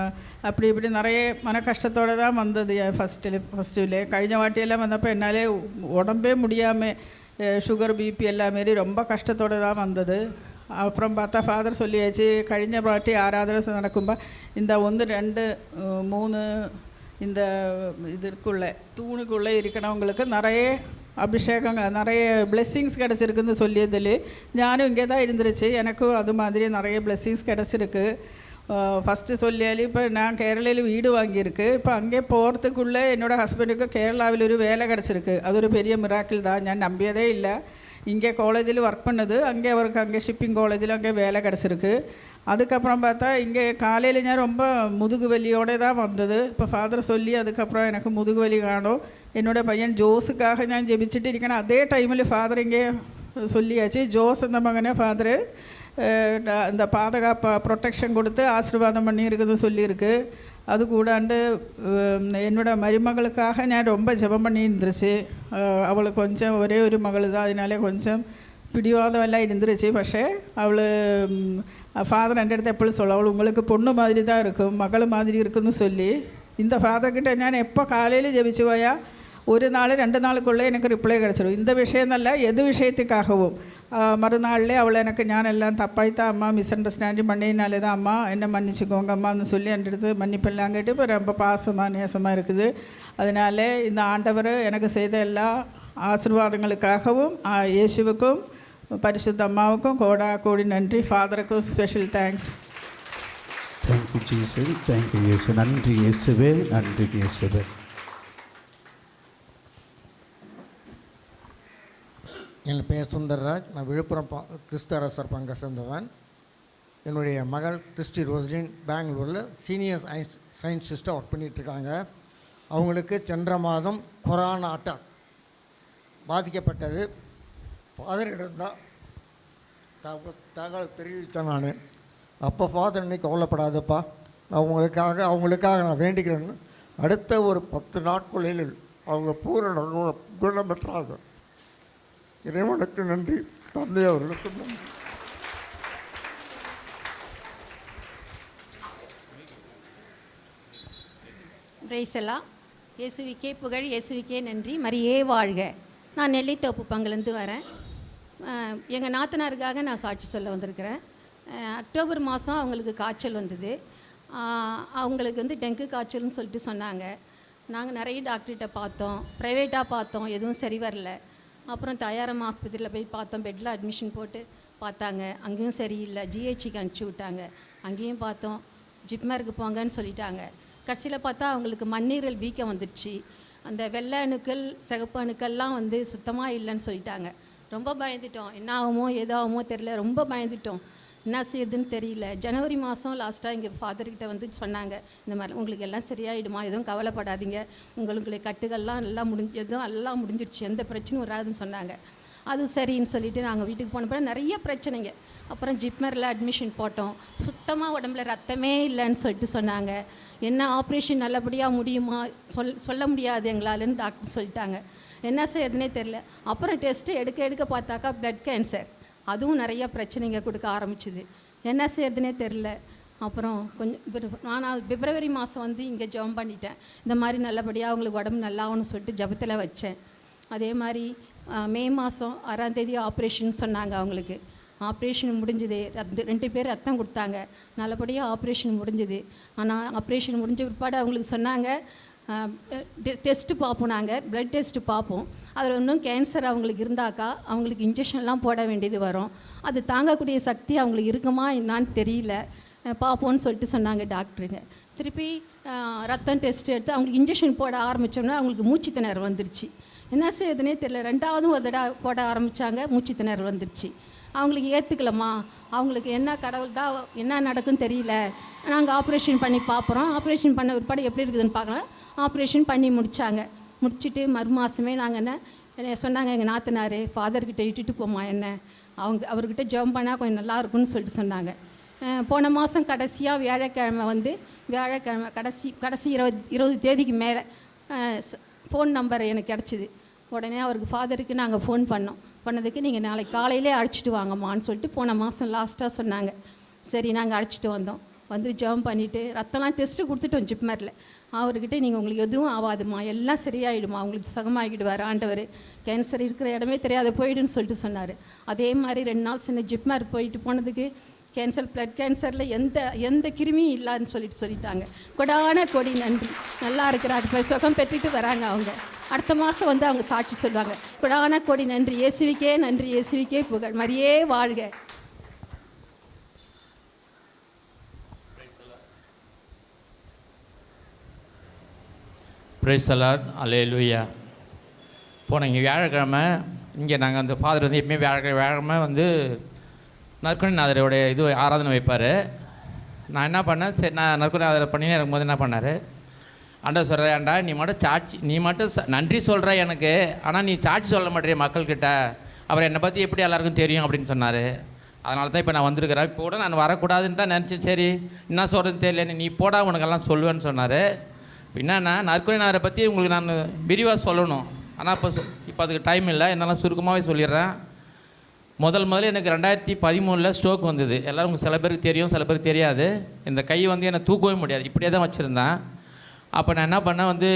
அப்படி இப்படி நிறைய மன கஷ்டத்தோடு தான் வந்தது. ஃபஸ்ட்டில் കഴിഞ്ഞ வாட்டியெல்லாம் வந்தப்போ என்னாலே உடம்பே முடியாமல் சுகர் பிபி எல்லாம் மாரி ரொம்ப கஷ்டத்தோடு தான் வந்தது. அப்புறம் பார்த்தா ஃபாதர் சொல்லியாச்சு, കഴിഞ്ഞ வாட்டி ஆராதனை நடக்கும்போது இந்த 1 2 3 இந்த இதற்குள்ளே தூணுக்குள்ளே இருக்கிறவங்களுக்கு நிறைய அபிஷேகங்க நிறைய பிளெஸ்ஸிங்ஸ் கிடச்சிருக்குன்னு சொல்லியதில் ഞാനും இங்கே தான் இருந்துருச்சு. எனக்கும் அது மாதிரி நிறைய பிளெஸ்ஸிங்ஸ் கிடச்சிருக்கு. ஃபஸ்ட்டு சொல்லியாலும் இப்போ நான் கேரளையில் வீடு வாங்கியிருக்கு. இப்போ அங்கே போகிறதுக்குள்ளே என்னோடய ஹஸ்பண்டுக்கு கேரளாவில் ஒரு வேலை கிடச்சிருக்கு. அது ஒரு பெரிய மிராக்கிள் தான். ഞാൻ நம்பியதே இல்லை. இங்கே காலேஜில் ஒர்க் பண்ணது, அங்கே அவருக்கு அங்கே ஷிப்பிங் காலேஜில் அங்கே வேலை கிடச்சிருக்கு. அதுக்கப்புறம் பார்த்தா இங்கே காலையில் நான் ரொம்ப முதுகு வலியோடு தான் வந்தது. இப்போ ஃபாதர் சொல்லி அதுக்கப்புறம் எனக்கு முதுகு வலி காணும். என்னோடய பையன் ஜோஸுக்காக ഞാൻ ജപിച്ചിട്ട് ഇരിക്കണം. അതേ ടൈമിൽ ஃபாதர் இங்கே சொல்லியாச்சு, ஜோஸ் என்ற மகனே ஃபாதர் இந்த பாதுகாப்பு ப்ரொடெக்ஷன் கொடுத்து ஆசீர்வாதம் பண்ணியிருக்குது சொல்லியிருக்கு. அது கூடாண்டு என்னோடய மருமகளுக்காக நான் ரொம்ப ஜெபம் பண்ணி இருந்துருச்சு. அவளுக்கு கொஞ்சம் ஒரே ஒரு மகள் தான், அதனாலே கொஞ்சம் பிடிவாதமெல்லாம் இருந்துருச்சு. പക്ഷേ அவள் ஃபாதர் എൻ്റെ അടുത്ത് എപ്പോഴും சொல்ல, அவள் உங்களுக்கு பொண்ணு மாதிரி தான் இருக்கும், மகள் மாதிரி இருக்குன்னு சொல்லி. இந்த ஃபாதர்கிட்ட நான் எப்போ காலையில் ஜெபிச்சு போயா ஒரு நாள் 2 நாளுக்குள்ளே எனக்கு ரிப்ளை கிடச்சிடும். இந்த விஷயம்னல்ல, எது விஷயத்துக்காகவும். மறுநாள்லேயே அவளை எனக்கு ஞானெல்லாம் தப்பாய்த்தான் அம்மா மிஸ் அண்டர்ஸ்டாண்டிங் பண்ணினாலே தான் அம்மா என்னை மன்னிச்சுக்கோங்க அம்மான்னு சொல்லி என் அடுத்து மன்னிப்பெல்லாம் கேட்டு இப்போ ரொம்ப பாசமாக நேசமாக இருக்குது. அதனால இந்த ஆண்டவர் எனக்கு செய்த எல்லா ஆசீர்வாதங்களுக்காகவும் இயேசுவுக்கும் பரிசுத்த அம்மாவுக்கும் கோடி நன்றி. ஃபாதருக்கும் special thanks. Thank you Jesus, thank you இயேசு. நன்றி இயேசுவே, நன்றி இயேசுவே. என் பெயர் சுந்தர்ராஜ். நான் விழுப்புரம் கிறிஸ்து அரசர் பங்கை சேர்ந்தவன். என்னுடைய மகள் கிறிஸ்டி ரோஸ்லின் பெங்களூரில் சீனியர் சயின்டிஸ்ட்டாக ஒர்க் பண்ணிகிட்ருக்காங்க. அவங்களுக்கு சென்ற மாதம் கொரோனா அட்டாக் பாதிக்கப்பட்டது. ஃபாதரிடம் தான் தகவல் தெரிவித்தேன் நான். அப்போ ஃபாதர் இன்னைக்கு கவலைப்படாதப்பா, நான் அவங்களுக்காக நான் வேண்டிக்கிறேன்னு அடுத்த ஒரு 10 நாட்களில் அவங்க பூரண குணம் பெற்றாங்க. இறைவனுக்கு நன்றி, தந்தை அவர்களுக்கு நன்றி. பிரைசலா. இயேசுவிக்கே புகழ், இயேசுவிக்கே நன்றி, மரியே வாழ்க. நான் நெல்லித்தோப்பு பங்குலேருந்து வரேன். எங்கள் நாத்தனாருக்காக நான் சாட்சி சொல்ல வந்திருக்கிறேன். அக்டோபர் மாதம் அவங்களுக்கு காய்ச்சல் வந்தது. அவங்களுக்கு வந்து டெங்கு காய்ச்சல்னு சொல்லிட்டு சொன்னாங்க. நாங்கள் நிறைய டாக்டர்கிட்ட பார்த்தோம், ப்ரைவேட்டாக பார்த்தோம், எதுவும் சரி வரல. அப்புறம் தயாரம் ஆஸ்பத்திரியில் போய் பார்த்தோம், பெட்டில் அட்மிஷன் போட்டு பார்த்தாங்க, அங்கேயும் சரியில்லை. ஜிஹெச்சுக்கு அனுப்பிச்சி விட்டாங்க, அங்கேயும் பார்த்தோம், ஜிப்மருக்கு போங்கன்னு சொல்லிட்டாங்க. கடைசியில் பார்த்தா அவங்களுக்கு மண்ணீரல் வீக்கம் வந்துடுச்சு. அந்த வெள்ளை அணுக்கள் சிகப்பு அணுக்கள்லாம் வந்து சுத்தமாக இல்லைன்னு சொல்லிட்டாங்க. ரொம்ப பயந்துட்டோம், என்ன ஆகுமோ ஏதாகுமோ தெரியல, ரொம்ப பயந்துட்டோம். என்ன செய்யுதுன்னு தெரியல. ஜனவரி மாதம் லாஸ்ட்டாக எங்கள் ஃபாதர்கிட்ட வந்து சொன்னாங்க, இந்த மாதிரி உங்களுக்கு எல்லாம் சரியாயிடுமா, எதுவும் கவலைப்படாதீங்க, உங்களுக்கு கட்டுகள்லாம் எல்லாம் எல்லாம் முடிஞ்சிடுச்சு, எந்த பிரச்சனையும் வராதுன்னு சொன்னாங்க. அது சரின்னு சொல்லிவிட்டு நாங்கள் வீட்டுக்கு போனப்போ நிறைய பிரச்சனைங்க. அப்புறம் ஜிப்மரில் அட்மிஷன் போட்டோம். சுத்தமாக உடம்புல ரத்தமே இல்லைன்னு சொல்லிட்டு சொன்னாங்க. என்ன ஆப்ரேஷன் நல்லபடியாக முடியுமா சொல்ல முடியாது எங்களாலன்னு டாக்டர் சொல்லிட்டாங்க. என்ன செய்யறதுனே தெரில. அப்புறம் டெஸ்ட்டு எடுக்க பார்த்தாக்கா பிளட் கேன்சர், அதுவும் நிறைய பிரச்சனைங்க கொடுக்க ஆரம்பிச்சுது. என்ன செய்யறதுனே தெரில. அப்புறம் கொஞ்சம் நான் பிப்ரவரி மாதம் வந்து இங்கே ஜெபம் பண்ணிட்டேன், இந்த மாதிரி நல்லபடியாக அவங்களுக்கு உடம்பு நல்லாகும்னு சொல்லிட்டு ஜெபத்தில் வச்சேன். அதே மாதிரி மே மாதம் 6ஆம் தேதி ஆப்ரேஷன் சொன்னாங்க. அவங்களுக்கு ஆப்ரேஷன் முடிஞ்சுது. 2 பேர் ரத்தம் கொடுத்தாங்க, நல்லபடியாக ஆப்ரேஷன் முடிஞ்சுது. ஆனால் ஆப்ரேஷன் முடிஞ்ச பிற்பாடு அவங்களுக்கு சொன்னாங்க டெஸ்ட்டு பார்ப்போம், நாங்கள் ப்ளட் டெஸ்ட்டு பார்ப்போம், அதில் இன்னும் கேன்சர் அவங்களுக்கு இருந்தாக்கா அவங்களுக்கு இன்ஜெக்ஷன்லாம் போட வேண்டியது வரும், அது தாங்கக்கூடிய சக்தி அவங்களுக்கு இருக்குமா என்னான்னு தெரியல, பார்ப்போன்னு சொல்லிட்டு சொன்னாங்க டாக்டருங்க. திருப்பி ரத்தம் டெஸ்ட் எடுத்து அவங்களுக்கு இன்ஜெக்ஷன் போட ஆரம்பித்தோம்னா அவங்களுக்கு மூச்சு திணறல் வந்துருச்சு. என்ன செய்யுதுன்னே தெரியல. 2ஆவதும் ஒரு தடவை போட ஆரம்பித்தாங்க, மூச்சு திணறல் வந்துருச்சு. அவங்களுக்கு ஏற்றுக்கலம்மா, அவங்களுக்கு என்ன கடவுள் தான் என்ன நடக்குன்னு தெரியல, நாங்கள் ஆப்ரேஷன் பண்ணி பார்க்குறோம், ஆப்ரேஷன் பண்ண பிற்பாடு எப்படி இருக்குதுன்னு பார்க்கலாம். ஆப்ரேஷன் பண்ணி முடிச்சுட்டு மறுமாதமே நாங்கள் என்ன சொன்னாங்க, எங்கள் நாத்தனார் ஃபாதர்கிட்ட இட்டுட்டு போமா என்ன, அவர்கிட்ட ஜெபம் பண்ணால் கொஞ்சம் நல்லா இருக்கும்னு சொல்லிட்டு சொன்னாங்க. போன மாதம் கடைசியாக வியாழக்கிழமை கடைசி 20 தேதிக்கு மேலே ஃபோன் நம்பர் எனக்கு கிடச்சிது. உடனே அவருக்கு ஃபாதருக்கு நாங்கள் ஃபோன் பண்ணதுக்கு நீங்கள் நாளைக்கு காலையிலே அழைச்சிட்டு வாங்கம்மான்னு சொல்லிட்டு போன மாதம் லாஸ்ட்டாக சொன்னாங்க. சரி நாங்கள் அழைச்சிட்டு வந்தோம். வந்து ஜெபம் பண்ணிவிட்டு ரத்தம்லாம் டெஸ்ட்டு கொடுத்துட்டோம் ஜிப்மரில். அவர்கிட்ட நீங்கள் உங்களுக்கு எதுவும் ஆகாதுமா, எல்லாம் சரியாயிடுமா, உங்களுக்கு சுகமாகிடுவார் ஆண்டவர், கேன்சர் இருக்கிற இடமே தெரியாத போயிடுன்னு சொல்லிட்டு சொன்னார். அதே மாதிரி 2 நாள் சின்ன ஜிப்மர் போயிட்டு போனதுக்கு கேன்சர், பிளட் கேன்சரில் எந்த கிருமியும் இல்லான்னு சொல்லிட்டாங்க. கொடான கொடி நன்றி. நல்லா இருக்கிறாங்க, இப்போ சுகம் பெற்றுட்டு வராங்க. அவங்க அடுத்த மாதம் வந்து அவங்க சாட்சி சொல்லுவாங்க. கொடான கொடி நன்றி. இயேசுவுக்கே நன்றி, இயேசுவுக்கே புகழ். மரியே வாழ்க. Praise the lord. அல்லேலூயா. போன இங்கே வியாழக்கிழமை இங்கே நாங்கள் அந்த ஃபாதர் வந்து எப்பவுமே வியாழக்கிழமை வந்து நற்கொடைநாதரோடைய இது ஆராதனை வைப்பார். நான் என்ன பண்ணேன், சரி நான் நற்கொடைநாதர் பண்ணினே இருக்கும்போது என்ன பண்ணார், ஆண்டவர் சொல்கிறேன், ஏன்டா நீ மட்டும் நன்றி சொல்கிற எனக்கு, ஆனால் நீ சாட்சி சொல்ல மாட்டேறிய மக்கள்கிட்ட, அவர் என்னை பற்றி எப்படி எல்லாருக்கும் தெரியும் அப்படின்னு சொன்னார். அதனால தான் இப்போ நான் வந்திருக்கிறேன். இப்போ கூட நான் வரக்கூடாதுன்னு தான் நினச்சேன். சரி என்ன சொல்கிறதுன்னு தெரியல, நீ போடா உனக்கெல்லாம் சொல்லுவேன்னு சொன்னார். என்னன்னா நற்கொடைநாதரை பற்றி உங்களுக்கு நான் விரிவாக சொல்லணும், ஆனால் இப்போ அதுக்கு டைம் இல்லை. என்னால் சுருக்கமாகவே சொல்லிடுறேன். முதல்ல எனக்கு 2013 ஸ்ட்ரோக் வந்தது. எல்லோரும் சில பேருக்கு தெரியும், சில பேருக்கு தெரியாது. இந்த கை வந்து என்னை தூக்கவே முடியாது, இப்படியே தான் வச்சுருந்தேன். அப்போ நான் என்ன பண்ணேன், வந்து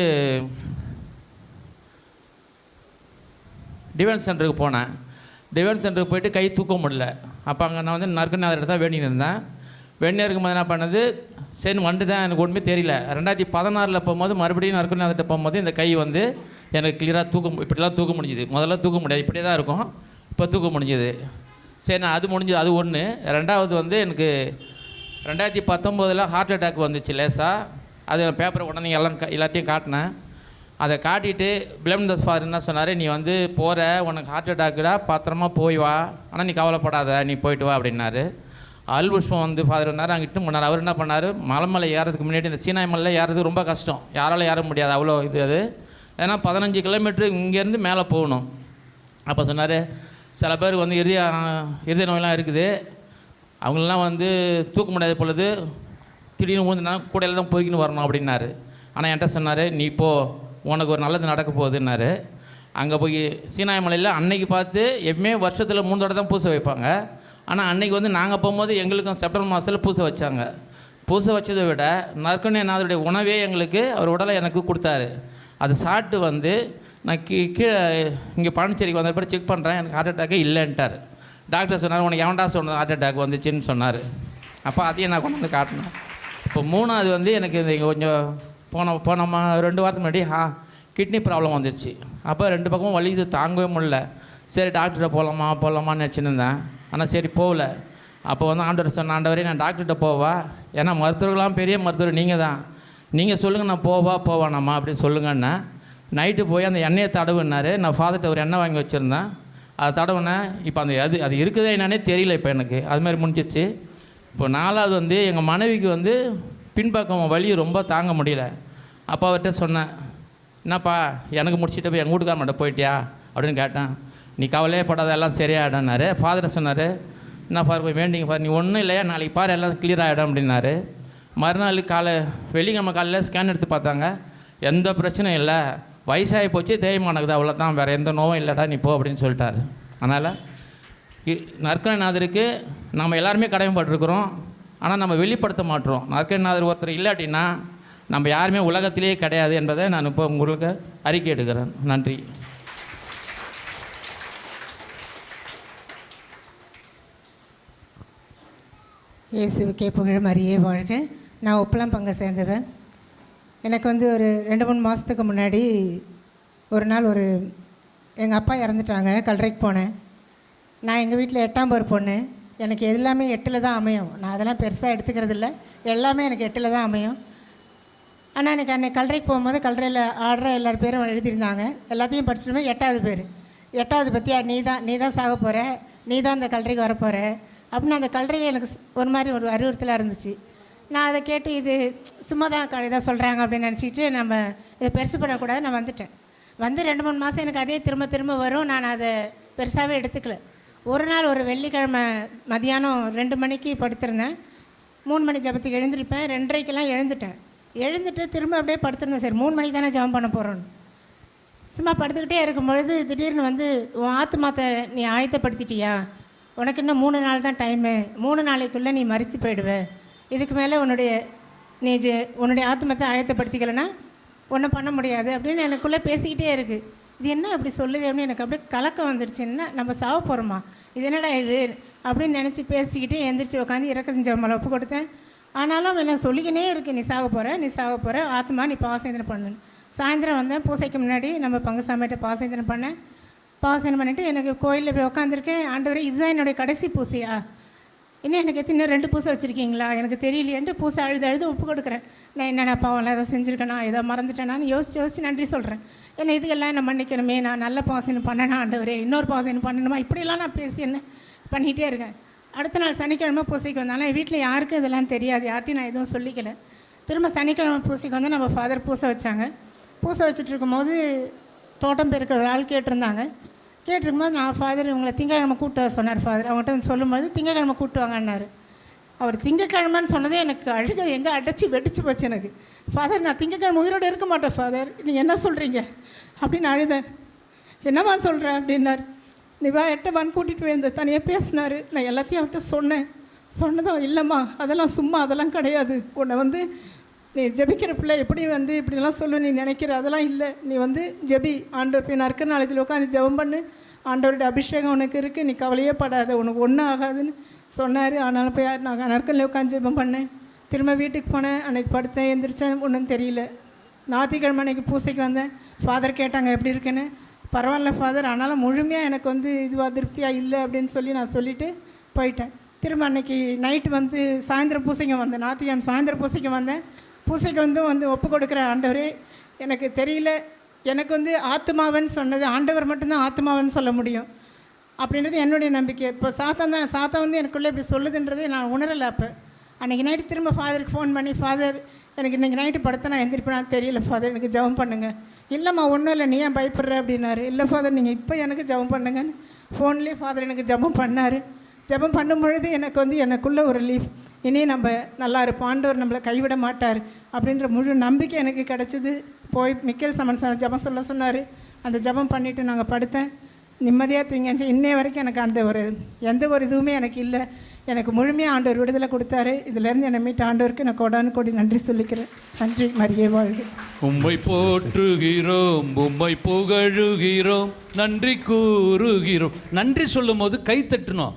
டிவைன் சென்டருக்கு போனேன். டிவைன் சென்டருக்கு போயிட்டு கை தூக்க முடியல. அப்போ அங்கே நான் வந்து நற்கொடைநாதர் தான் வேண்டின்னு இருந்தேன். வேண்டியே இருக்கும்போது என்ன பண்ணது, சரி வந்துட்டேன், எனக்கு ஒன்றுமே தெரியல. 2016 போகும்போது மறுபடியும் நற்கொடைநாதர்கிட்ட போகும்போது இந்த கை வந்து எனக்கு கிளியராக இப்படிலாம் தூக்க முடிஞ்சுது. முதல்ல தூக்க முடியாது, இப்படியே தான் இருக்கும், இப்போ தூக்க முடிஞ்சுது. சரி நான் அது முடிஞ்சது, அது ஒன்று. ரெண்டாவது வந்து எனக்கு 2019 ஹார்ட் அட்டாக் வந்துச்சு லேசாக. அது பேப்பரை உடனே எல்லாத்தையும் காட்டினேன். அதை காட்டிட்டு பிளம்தஸ் ஃபாதர் என்ன சொன்னார், நீ வந்து போகிற, உனக்கு ஹார்ட் அட்டாக்குடா, பத்திரமா போய் வா, ஆனால் நீ கவலைப்படாத, நீ போயிட்டு வா அப்படின்னாரு. அல்புஷ்பம் வந்து ஃபாதர் வந்தார், அங்கிட்டு போனார். அவர் என்ன பண்ணார், மலை ஏறதுக்கு முன்னாடி இந்த சீனாய் மலையில் ஏறது ரொம்ப கஷ்டம், யாராலும் ஏற முடியாது, அவ்வளோ இது. அது ஏன்னா 15 கிலோமீட்டரு இங்கேருந்து மேலே போகணும். அப்போ சொன்னார், சில பேருக்கு வந்து இருதய நோயெல்லாம் இருக்குது, அவங்களெலாம் வந்து தூக்க முடியாத பொழுது திடீர்னு ஊழ்ந்துனா கூடையில் தான் பொறுக்கின்னு வரணும் அப்படின்னாரு. ஆனால் என்கிட்ட சொன்னார், நீ இப்போ உனக்கு ஒரு நல்லது நடக்க போகுதுன்னாரு. அங்கே போய் சீனாய் மலையில் அன்னைக்கு பார்த்து எப்பவுமே வருஷத்தில் 3 தடவை தான் பூசை வைப்பாங்க. ஆனால் அன்றைக்கி வந்து நாங்கள் போகும்போது எங்களுக்கும் செப்டம்பர் மாதத்தில் பூசை வச்சாங்க. பூசை வச்சதை விட நற்கொடைநாதருடைய உணவே எங்களுக்கு அவர் உடலை எனக்கு கொடுத்தாரு. அது சாப்பிட்டு வந்து நான் கீழே இங்கே பாண்டிச்சேரிக்கு வந்தப்போ செக் பண்ணுறேன், எனக்கு ஹார்ட் அட்டாக்கே இல்லைன்ட்டார். டாக்டர் சொன்னார், உனக்கு எவன்டா சொன்னது ஹார்ட் அட்டாக் வந்துச்சுன்னு சொன்னார். அப்போ அதையும் நான் கொண்டு வந்து காட்டினேன். இப்போ 3வது வந்து எனக்கு இந்த இங்கே கொஞ்சம் போன 2 வாரத்துக்கு முன்னாடி கிட்னி ப்ராப்ளம் வந்துடுச்சு. அப்போ 2 பக்கமும் வலி, இது தாங்கவே முடியல. சரி டாக்டர்கிட்ட போகலாமான்னு நினச்சின்னு இருந்தேன். ஆனால் சரி போகல. அப்போ வந்து ஆண்டவர் சொன்ன, ஆண்டவரே நான் டாக்டர்கிட்ட போவா, ஏன்னா மருத்துவர்களாம் பெரிய மருத்துவர் நீங்கள் தான், நீங்கள் சொல்லுங்கள் நான் போவானாம்மா அப்படின்னு சொல்லுங்கண்ணா. நைட்டு போய் அந்த எண்ணெயை தடவுனார். நான் ஃபாதர்கிட்ட ஒரு எண்ணெய் வாங்கி வச்சுருந்தேன், அதை தடவுனேன். இப்போ அந்த அது இருக்குதே என்னன்னே தெரியல. இப்போ எனக்கு அது மாதிரி முடிஞ்சிச்சு. இப்போ 4வது வந்து எங்கள் மனைவிக்கு வந்து பின்பக்கம் வலி ரொம்ப தாங்க முடியல. அப்போ அவர்கிட்ட சொன்னேன், என்னப்பா எனக்கு முடிச்சுட்டு போய் எங்கள் வீட்டுக்கார மட்டும் போயிட்டியா அப்படின்னு கேட்டேன். நீ கவலையே படாத, எல்லாம் சரியாயிடனாரு. ஃபாதர் சொன்னார், என்ன ஃபாதர் போய் வேண்டிங்க ஃபாதர், நீ ஒன்றும் இல்லையா, நாளைக்கு பாரு எல்லாம் கிளியர் ஆகிடும் அப்படின்னாரு. மறுநாள் வெள்ளிக்கிழமை காலையில் ஸ்கேன் எடுத்து பார்த்தாங்க, எந்த பிரச்சனையும் இல்லை, வயசாகி போச்சு, தேய்மானக்குது, அவ்வளோதான், வேறு எந்த நோவும் இல்லைடா, நீ போ அப்படின்னு சொல்லிட்டாரு. அதனால் நற்கொடைநாதருக்கு நம்ம எல்லாருமே கடமைப்பட்டிருக்கிறோம், ஆனால் நம்ம வெளிப்படுத்த மாட்டோம். நற்கொடைநாதர் ஒருத்தர் இல்லாட்டின்னா நம்ம யாருமே உலகத்திலேயே கிடையாது என்பதை நான் இப்போ உங்களுக்கு அறிக்கை எடுக்கிறேன். நன்றி. இயேசுவுக்கே புகழ், மரியே வாழ்க. நான் உப்பளம் பங்கை சேர்ந்தவன். எனக்கு வந்து ஒரு 2-3 மாதத்துக்கு முன்னாடி ஒரு நாள் எங்கள் அப்பா இறந்துட்டாங்க. கல்லறைக்கு போனேன். நான் எங்கள் வீட்டில் 8ஆம் பவர் பொண்ணு. எனக்கு எல்லாமே 8ல் தான் அமையும். நான் அதெல்லாம் பெருசாக எடுத்துக்கிறது இல்லை, எல்லாமே எனக்கு 8ல் தான் அமையும். ஆனால் எனக்கு அன்றைக்கி கல்லறைக்கு போகும்போது கல்லறையில் ஆடுற எல்லார் பேரும் எழுதியிருந்தாங்க. எல்லாத்தையும் படிச்சுட்டுமே 8வது பேர், 8வது பற்றியா, நீ தான் சாக போகிற, நீ தான் அந்த கல்லறைக்கு வரப்போகிற அப்படின்னு அந்த கல்லறையில் எனக்கு ஒரு மாதிரி ஒரு அறிவுறுத்தலாக இருந்துச்சு. நான் அதை கேட்டு இது சும்மா தான் இதாக சொல்கிறாங்க அப்படின்னு நினச்சிக்கிட்டு நம்ம இதை பெருசு பண்ணக்கூடாது. நான் வந்துட்டேன். வந்து 2-3 மாதம் எனக்கு அதே திரும்ப வரும். நான் அதை பெருசாகவே எடுத்துக்கல. ஒரு நாள் ஒரு வெள்ளிக்கிழமை மதியானம் 2 மணிக்கு படுத்திருந்தேன். 3 மணி ஜபத்துக்கு எழுந்திருப்பேன். 2:30க்கெல்லாம் எழுந்துட்டு திரும்ப அப்படியே படுத்திருந்தேன். சரி 3 மணிக்கு தானே ஜபம் பண்ண போகிறோன்னு சும்மா படுத்துக்கிட்டே இருக்கும்பொழுது திடீர்னு வந்து, உன் ஆத்துமாத்தை நீ ஆயத்தப்படுத்திட்டியா, உனக்கு இன்னும் 3 நாள் தான் டைமு, 3 நாளைக்குள்ளே நீ மரித்து போயிடுவ, இதுக்கு மேலே உன்னுடைய ஆத்மத்தை ஆயத்தப்படுத்திக்கலைன்னா ஒன்றும் பண்ண முடியாது அப்படின்னு எனக்குள்ளே பேசிக்கிட்டே இருக்குது. இது என்ன அப்படி சொல்லுது அப்படின்னு எனக்கு அப்படியே கலக்கம் வந்துடுச்சு. என்ன நம்ம சாவ போகிறோமா, இது என்னடா இது அப்படின்னு நினச்சி பேசிக்கிட்டு எந்திரிச்சு உட்காந்து இறக்கத்தின் ஜெபமாலை ஒப்பு கொடுத்தேன். ஆனாலும் அவன் என்ன சொல்லிக்கினே இருக்கு, நீ சாக போகிற, நீ சாக போகிற, ஆத்மா நீ பாவசேந்தனை பண்ணணும். சாயந்தரம் வந்தேன், பூசைக்கு முன்னாடி நம்ம பங்குசாமிகிட்ட பாவசேந்தனை பண்ணேன். பாவசேந்தனை பண்ணிவிட்டு எனக்கு கோயிலில் போய் உட்காந்துருக்கேன். ஆண்டவரே இதுதான் என்னுடைய கடைசி பூசையா, இன்னும் எனக்கு எத்தனை 2 பூசை வச்சுருக்கீங்களா, எனக்கு தெரியலையேன்ட்டு பூசை அழுது ஒப்பு கொடுக்குறேன். நான் என்னென்ன பாவம்லாம் எதாவது செஞ்சுருக்கேனா, ஏதோ மறந்துட்டேனான்னு யோசிச்சு நன்றி சொல்கிறேன். ஏன்னா இதுக்கெல்லாம் என்ன மன்னிக்கணுமே, நான் நல்ல பாவசேனை பண்ணேனா ஆண்டவரே, இன்னொரு பாவசேனை பண்ணணுமா, இப்படியெல்லாம் நான் பேசி என்ன பண்ணிகிட்டே இருக்கேன். அடுத்த நாள் சனிக்கிழமை பூசைக்கு வந்தாலும் என் வீட்டில் யாருக்கும் இதெல்லாம் தெரியாது, யார்ட்டையும் நான் எதுவும் சொல்லிக்கலை. திரும்ப சனிக்கிழமை பூசைக்கு வந்து நம்ம ஃபாதர் பூசை வச்சாங்க. பூசை வச்சுட்டு இருக்கும்போது தோட்டம் பெருக்கிற ஒரு ஆள் கேட்டிருக்கும்போது நான் ஃபாதர் இவங்களை திங்கக்கிழமை கூப்பிட்டு வர சொன்னார். ஃபாதர் அவங்ககிட்ட வந்து சொல்லும்போது திங்கக்கிழமை கூப்பிட்டு வாங்கன்னாரு. அவர் திங்கக்கிழமைன்னு சொன்னதே எனக்கு அழுக எங்கே அடைச்சி வெடிச்சு போச்சு எனக்கு. ஃபாதர் நான் திங்கக்கிழமை உயிரோடு இருக்க மாட்டேன் ஃபாதர், நீங்கள் என்ன சொல்கிறீங்க அப்படின்னு அழுதேன். என்னம்மா சொல்கிறேன் அப்படின்னார். நீ வா எட்டவான்னு கூட்டிகிட்டு போய் இந்த தனியாக பேசினார். நான் எல்லாத்தையும் அவர்கிட்ட சொன்னதும் இல்லைம்மா அதெல்லாம் சும்மா அதெல்லாம் கிடையாது, உன்னை வந்து நீ ஜெபிக்கிற பிள்ளை எப்படி வந்து இப்படிலாம் சொல்லு நீ நினைக்கிற, அதெல்லாம் இல்லை, நீ வந்து ஜெபி, ஆண்டவர் போய் நறுக்க நாளைக்கு உட்காந்து ஜெபம் பண்ணு, ஆண்டவருடைய அபிஷேகம் உனக்கு இருக்குது, நீ கவலையே படாத, உனக்கு ஒன்றும் ஆகாதுன்னு சொன்னார். ஆனாலும் போய் நான் நறுக்கல்ல உட்காந்து ஜெபம் பண்ணேன். திரும்ப வீட்டுக்கு போனேன். அன்றைக்கி படுத்தேன், எந்திரிச்சேன், ஒன்றும் தெரியல. ஞாயிற்றுக்கிழமை அன்றைக்கி பூசைக்கு வந்தேன். ஃபாதர் கேட்டாங்க எப்படி இருக்குன்னு. பரவாயில்ல ஃபாதர், ஆனாலும் முழுமையாக எனக்கு வந்து இதுவாக திருப்தியாக இல்லை அப்படின்னு சொல்லி நான் சொல்லிவிட்டு போயிட்டேன். திரும்ப அன்றைக்கி நைட்டு வந்து சாயந்தரம் பூசைக்கு வந்தேன். ஞாயிற்றுக்கிழமை சாயந்தரம் பூசைக்கு வந்தேன். பூசைக்கு வந்து ஒப்பு கொடுக்குற ஆண்டவரே எனக்கு தெரியல, எனக்கு வந்து ஆத்மாவன்னு சொன்னது ஆண்டவர் மட்டும்தான் ஆத்மாவன்னு சொல்ல முடியும் அப்படின்றது என்னுடைய நம்பிக்கை. இப்போ சாத்தா வந்து எனக்குள்ளே இப்படி சொல்லுதுன்றதை நான் உணரலை. அப்போ அன்றைக்கி நைட்டு திரும்ப ஃபாதருக்கு ஃபோன் பண்ணி, ஃபாதர் எனக்கு இன்றைக்கி நைட்டு படுத்த நான் எந்திரிப்பேன் தெரியல ஃபாதர், எனக்கு ஜெபம் பண்ணுங்கள். இல்லைம்மா ஒன்றும் இல்லை, நீ ஏன் பயப்படுற அப்படின்னாரு. இல்லை ஃபாதர் நீங்கள் இப்போ எனக்கு ஜெபம் பண்ணுங்கன்னு ஃபோன்லேயே ஃபாதர் எனக்கு ஜெபம் பண்ணார். ஜெபம் பண்ணும் பொழுது எனக்கு வந்து எனக்குள்ளே ஒரு ரிலீஃப், இனி நம்ம நல்லா இருப்போம், ஆண்டவர் நம்மளை கைவிட மாட்டார் அப்படின்ற முழு நம்பிக்கை எனக்கு கிடச்சிது. போய் மிக்கேல் சமன் சார் ஜெபம் சொல்ல சொன்னார். அந்த ஜெபம் பண்ணிவிட்டு நாங்கள் படுத்தேன். நிம்மதியாக தூங்கிச்சு. இன்னைய வரைக்கும் எனக்கு அந்த எந்த ஒரு இதுவுமே எனக்கு இல்லை. எனக்கு முழுமையாக ஆண்டவர் விடுதலை கொடுத்தாரு. இதிலேருந்து என்னை மீட்ட ஆண்டவருக்கு நான் கோடானு கோடி நன்றி சொல்லிக்கிறேன். நன்றி. மரியே வாழ்க. உம்மை போற்றுகிறோம், உம்மை புகழுகிறோம், நன்றி கூறுகிறோம். நன்றி சொல்லும் போது கை தட்டணும்.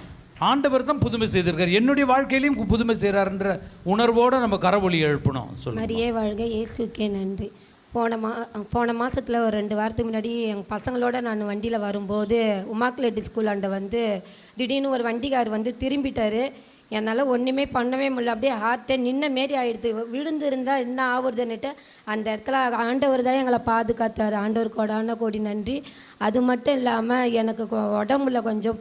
ஆண்டவர் தான் புதுமை செய்திருக்கார், என்னுடைய வாழ்க்கையிலையும் புதுமை செய்கிறாருன்ற உணர்வோடு நம்ம கரவொலி எழுப்பணும். சொல்லுங்கள். மரியே வாழ்க, இயேசுக்கே நன்றி. போன மாதத்தில் ஒரு 2 வாரத்துக்கு முன்னாடி எங்கள் பசங்களோட நான் வண்டியில் வரும்போது உமாக்குலேட்டி ஸ்கூலாண்ட வந்து திடீர்னு ஒரு வண்டிக்கார் வந்து திரும்பிட்டார். என்னால் ஒன்றுமே பண்ணவே முடியல, அப்படியே ஹார்ட்டே நின்ன மாரி ஆகிடுது. விழுந்து இருந்தால் என்ன ஆகுறதுன்னுட்டு அந்த இடத்துல ஆண்டவர் தான் எங்களை பாதுகாத்தார். ஆண்டவர் கோடான கோடி நன்றி. அது மட்டும் இல்லாமல் எனக்கு உடம்புல கொஞ்சம்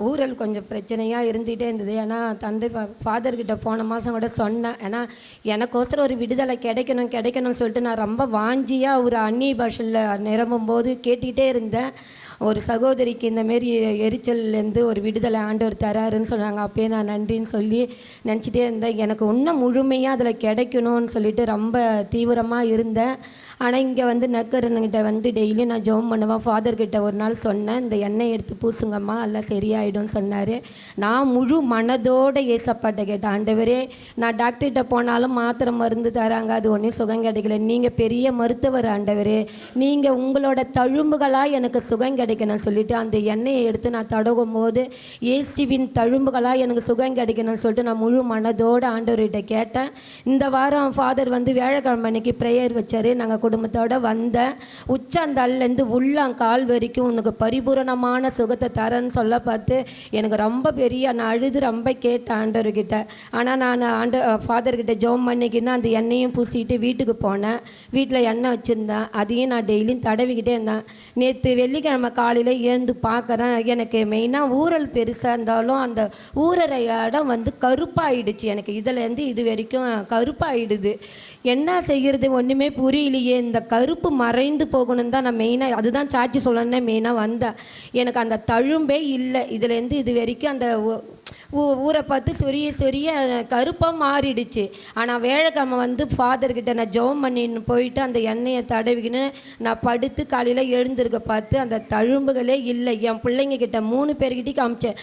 ஊரல் கொஞ்சம் பிரச்சனையாக இருந்துகிட்டே இருந்தது. ஏன்னா தந்தை ஃபாதர்கிட்ட போன மாதம் கூட சொன்னேன். ஏன்னா எனக்கோசரம் ஒரு விடுதலை கிடைக்கணும்னு சொல்லிட்டு நான் ரொம்ப வாஞ்சியாக ஒரு அந்நிய பாஷையில் நிரம்பும் போது கேட்டுக்கிட்டே இருந்தேன். ஒரு சகோதரிக்கு இந்தமாரி எரிச்சல்லேருந்து ஒரு விடுதலை ஆண்டவர் தராருன்னு சொன்னாங்க. அப்போயே நான் நன்றின்னு சொல்லி நினச்சிட்டே இருந்தேன். எனக்கு இன்னும் முழுமையாக அதில் கிடைக்கணும்னு சொல்லிட்டு ரொம்ப தீவிரமாக இருந்தேன். ஆனால் இங்கே வந்து நக்கரன்கிட்ட வந்து டெய்லியும் நான் ஜெபம் பண்ணுவேன். ஃபாதர்கிட்ட ஒரு நாள் சொன்னேன், இந்த எண்ணெய் எடுத்து பூசுங்கம்மா எல்லாம் சரியாயிடும்னு சொன்னார். நான் முழு மனதோடு ஏசப்பாட்ட கேட்டேன், ஆண்டவரே நான் டாக்டர்கிட்ட போனாலும் மாத்திரை மருந்து தராங்க, அது ஒன்றும் சுகம் கிடைக்கல, நீங்கள் பெரிய மருத்துவர் ஆண்டவரே, நீங்கள் உங்களோட தழும்புகளாக எனக்கு சுகம் கிடைக்கணும்னு சொல்லிவிட்டு அந்த எண்ணெயை எடுத்து நான் தடவும் போது இயேசுவின் தழும்புகளாக எனக்கு சுகம் கிடைக்கணும்னு சொல்லிட்டு நான் முழு மனதோடு ஆண்டவர்கிட்ட கேட்டேன். இந்த வாரம் ஃபாதர் வந்து வியாழக்கிழமை அன்னைக்கு ப்ரேயர் வச்சார். நாங்கள் குடும்பத்தோடு வந்தேன். உச்சாந்தாலேருந்து உள்ளங்கால் வரைக்கும் உனக்கு பரிபூரணமான சுகத்தை தரேன்னு சொல்ல பார்த்து எனக்கு ரொம்ப பெரிய நான் அழுது ரொம்ப கேட்டேன் ஆண்டவர்கிட்ட. ஆனால் நான் ஃபாதர்கிட்ட ஜெபம் பண்ணிக்கின்னா அந்த எண்ணெயும் பூசிக்கிட்டு வீட்டுக்கு போனேன். வீட்டில் எண்ணெய் வச்சுருந்தேன், அதையும் நான் டெய்லியும் தடவிக்கிட்டே இருந்தேன். நேற்று வெள்ளிக்கிழமை காலையில் எழுந்து பார்க்குறேன், எனக்கு மெயினாக ஊரல் பெருசாக இருந்தாலும் அந்த ஊரறை இடம் வந்து கருப்பாயிடுச்சு. எனக்கு இதுலேருந்து இது வரைக்கும் கருப்பாயிடுது. என்ன செய்கிறது ஒன்றுமே புரியலையே. இந்த கருப்பு மறைந்து போகணும் தான் நான் மெயினாக அதுதான் சாட்சி சொல்லணுன்னே மெயினாக வந்தேன். எனக்கு அந்த தழும்பே இல்லை. இதுலேருந்து இது வரைக்கும் அந்த ஊரை பார்த்து சொரிய கருப்பாக மாறிடுச்சு. ஆனால் வேலைக்கிழமை வந்து ஃபாதர்கிட்ட நான் ஜெபம் பண்ணின்னு போயிட்டு அந்த எண்ணெயை தடவிக்கின்னு நான் படுத்து காலையில் எழுந்திருக்க பார்த்து அந்த தழும்புகளே இல்லை. என் பிள்ளைங்க கிட்ட 3 பேர்கிட்டையும் காமிச்சேன்.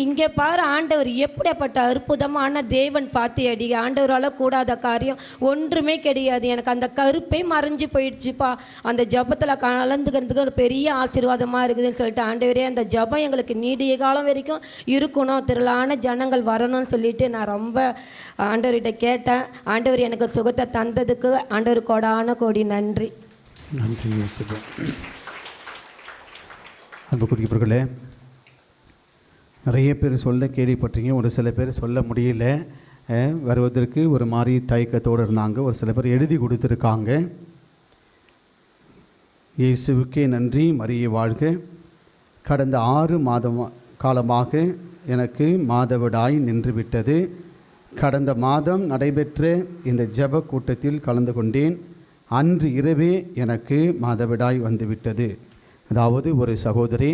இங்கே பாரு ஆண்டவர் எப்படிப்பட்ட அற்புதமான தேவன் பார்த்தியடி, ஆண்டவரால் கூடாத காரியம் ஒன்றுமே கிடையாது. எனக்கு அந்த கருப்பே மறைஞ்சு போயிடுச்சுப்பா. அந்த ஜபத்தில் கலந்துக்கிறதுக்கு ஒரு பெரிய ஆசீர்வாதமாக இருக்குதுன்னு சொல்லிட்டு, ஆண்டவரே அந்த ஜபம் எங்களுக்கு நீடிய காலம் வரைக்கும் இருக்கணும், திரளான ஜனங்கள் வரணும்னு சொல்லிட்டு நான் ரொம்ப ஆண்டவர்கிட்ட கேட்டேன். ஆண்டவர் எனக்கு சுகத்தை தந்ததுக்கு ஆண்டவர் கோடான கோடி நன்றி. நன்றி. அன்புக்குரியவர்களே, நிறைய பேர் சொல்ல கேள்விப்பட்டீங்க. ஒரு சில பேர் சொல்ல முடியல, வருவதற்கு ஒரு மாதிரி தயக்கத்தோடு இருந்தாங்க. ஒரு சில பேர் எழுதி கொடுத்துருக்காங்க. இயேசுவுக்கே நன்றி, மரியே வாழ்க. கடந்த 6 மாதம் காலமாக எனக்கு மாதவிடாய் நின்றுவிட்டது. கடந்த மாதம் நடைபெற்ற இந்த ஜெப கூட்டத்தில் கலந்து கொண்டேன். அன்று இரவே எனக்கு மாதவிடாய் வந்துவிட்டது. அதாவது ஒரு சகோதரி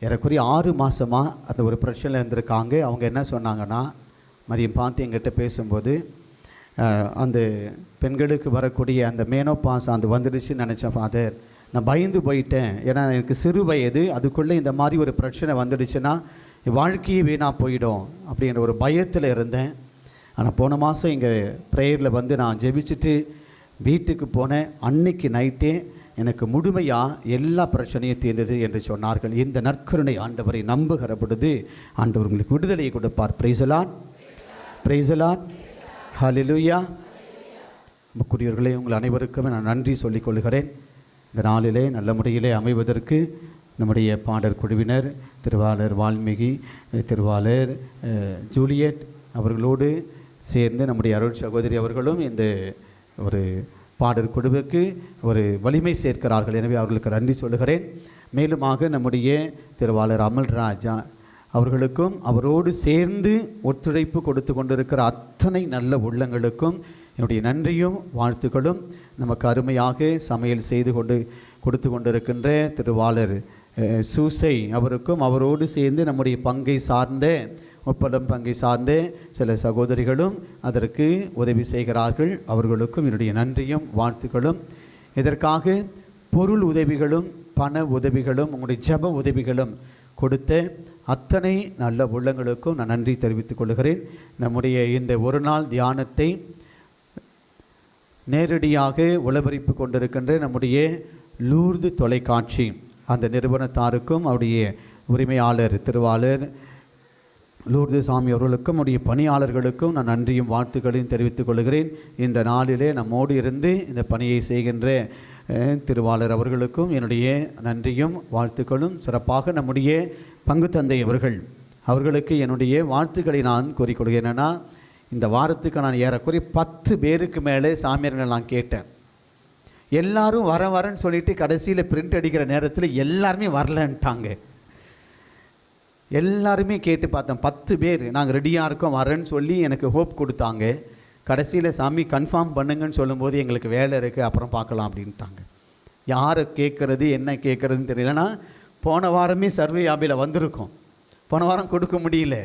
ஏறக்குறைய 6 மாதமாக அந்த ஒரு பிரச்சனை இருந்திருக்காங்க. அவங்க என்ன சொன்னாங்கன்னா, மதியம் பார்த்து எங்கிட்ட பேசும்போது, அந்த பெண்களுக்கு வரக்கூடிய அந்த மேனோபாஸ் அந்த வந்துடுச்சுன்னு நினச்சேன் ஃபாதர். நான் பயந்து போயிட்டேன். ஏன்னா எனக்கு சிறு வயது, அதுக்குள்ளே இந்த மாதிரி ஒரு பிரச்சனை வந்துடுச்சுன்னா வாழ்க்கையே வீணாக போயிடும் அப்படின்ற ஒரு பயத்தில் இருந்தேன். ஆனால் போன மாதம் இங்கே ப்ரேயரில் வந்து நான் ஜெபிச்சுட்டு வீட்டுக்கு போனேன். அன்னைக்கு நைட்டே எனக்கு முழுமையாக எல்லா பிரச்சனையும் தீர்ந்தது என்று சொன்னார்கள். இந்த நற்கருணை ஆண்டவரை நம்புகிற பொழுது ஆண்டவர் உங்களுக்கு விடுதலையை கொடுப்பார். Praise the lord, praise the lord, hallelujah. அன்புக்குரியவர்களே, உங்கள் அனைவருக்கும் நான் நன்றி சொல்லிக் கொள்கிறேன். இந்த நாளிலே நல்ல முறையிலே அமைவதற்கு நம்முடைய பாடற் குழுவினர், திருவாளர் வால்மீகி, திருவாளர் ஜூலியட் அவர்களோடு சேர்ந்து நம்முடைய அருள் சகோதரி அவர்களும் இந்த ஒரு பாடற் குழுவுக்கு ஒரு வலிமை சேர்க்கிறார்கள். எனவே அவர்களுக்கு நன்றி சொல்லுகிறேன். மேலுமாக நம்முடைய திருவாளர் அமல்ராஜா அவர்களுக்கும் அவரோடு சேர்ந்து ஒத்துழைப்பு கொடுத்து கொண்டிருக்கிற அத்தனை நல்ல உள்ளங்களுக்கும் என்னுடைய நன்றியும் வாழ்த்துக்களும். நமக்கு அருமையாக சமையல் செய்து கொடுத்து கொண்டிருக்கின்ற திருவாளர் சூசை அவருக்கும் அவரோடு சேர்ந்து நம்முடைய பங்கை சார்ந்த ஒப்பளம் பங்கை சார்ந்த சில சகோதரிகளும் அதற்கு உதவி செய்கிறார்கள். அவர்களுக்கும் என்னுடைய நன்றியும் வாழ்த்துக்களும். இதற்காக பொருள் உதவிகளும் பண உதவிகளும் உங்களுடைய ஜெப உதவிகளும் கொடுத்த அத்தனை நல்ல உள்ளங்களுக்கும் நான் நன்றி தெரிவித்துக் கொள்கிறேன். நம்முடைய இந்த ஒரு நாள் தியானத்தை நேரடியாக ஒளிபரப்பு கொண்டிருக்கின்ற நம்முடைய லூர்து தொலைக்காட்சி அந்த நிறுவனத்தாருக்கும் அவருடைய உரிமையாளர் திருவாளர் லூர்து சாமி அவர்களுக்கும் அவருடைய பணியாளர்களுக்கும் நான் நன்றியும் வாழ்த்துக்களையும் தெரிவித்துக் கொள்கிறேன். இந்த நாளிலே நம்மோடு இருந்து இந்த பணியை செய்கின்ற திருவாளர் அவர்களுக்கும் என்னுடைய நன்றியும் வாழ்த்துக்களும். சிறப்பாக நம்முடைய பங்கு தந்தை அவர்களுக்கு என்னுடைய வாழ்த்துக்களை நான் கூறிக்கொள்கிறேன். என்னென்னா, இந்த வாரத்துக்கு நான் ஏறக்குறைய 10 பேருக்கு மேலே சாமியார்கள் நான் கேட்டேன். எல்லாரும் வரேன்னு சொல்லிட்டு கடைசியில் பிரிண்ட் அடிக்கிற நேரத்தில் எல்லாருமே வரலன்ட்டாங்க. எல்லாருமே கேட்டு பார்த்தேன். 10 பேர் நாங்கள் ரெடியாக இருக்கோம் வரேன்னு சொல்லி எனக்கு ஹோப் கொடுத்தாங்க. கடைசியில் சாமி கன்ஃபார்ம் பண்ணுங்கன்னு சொல்லும்போது எங்களுக்கு வேலை இருக்குது அப்புறம் பார்க்கலாம் அப்படின்ட்டாங்க. யாரை கேட்குறது என்ன கேட்குறதுன்னு தெரியலனா, போன வாரமே சர்வே ஆபியில் வந்திருக்கோம், போன வாரம் கொடுக்க முடியல.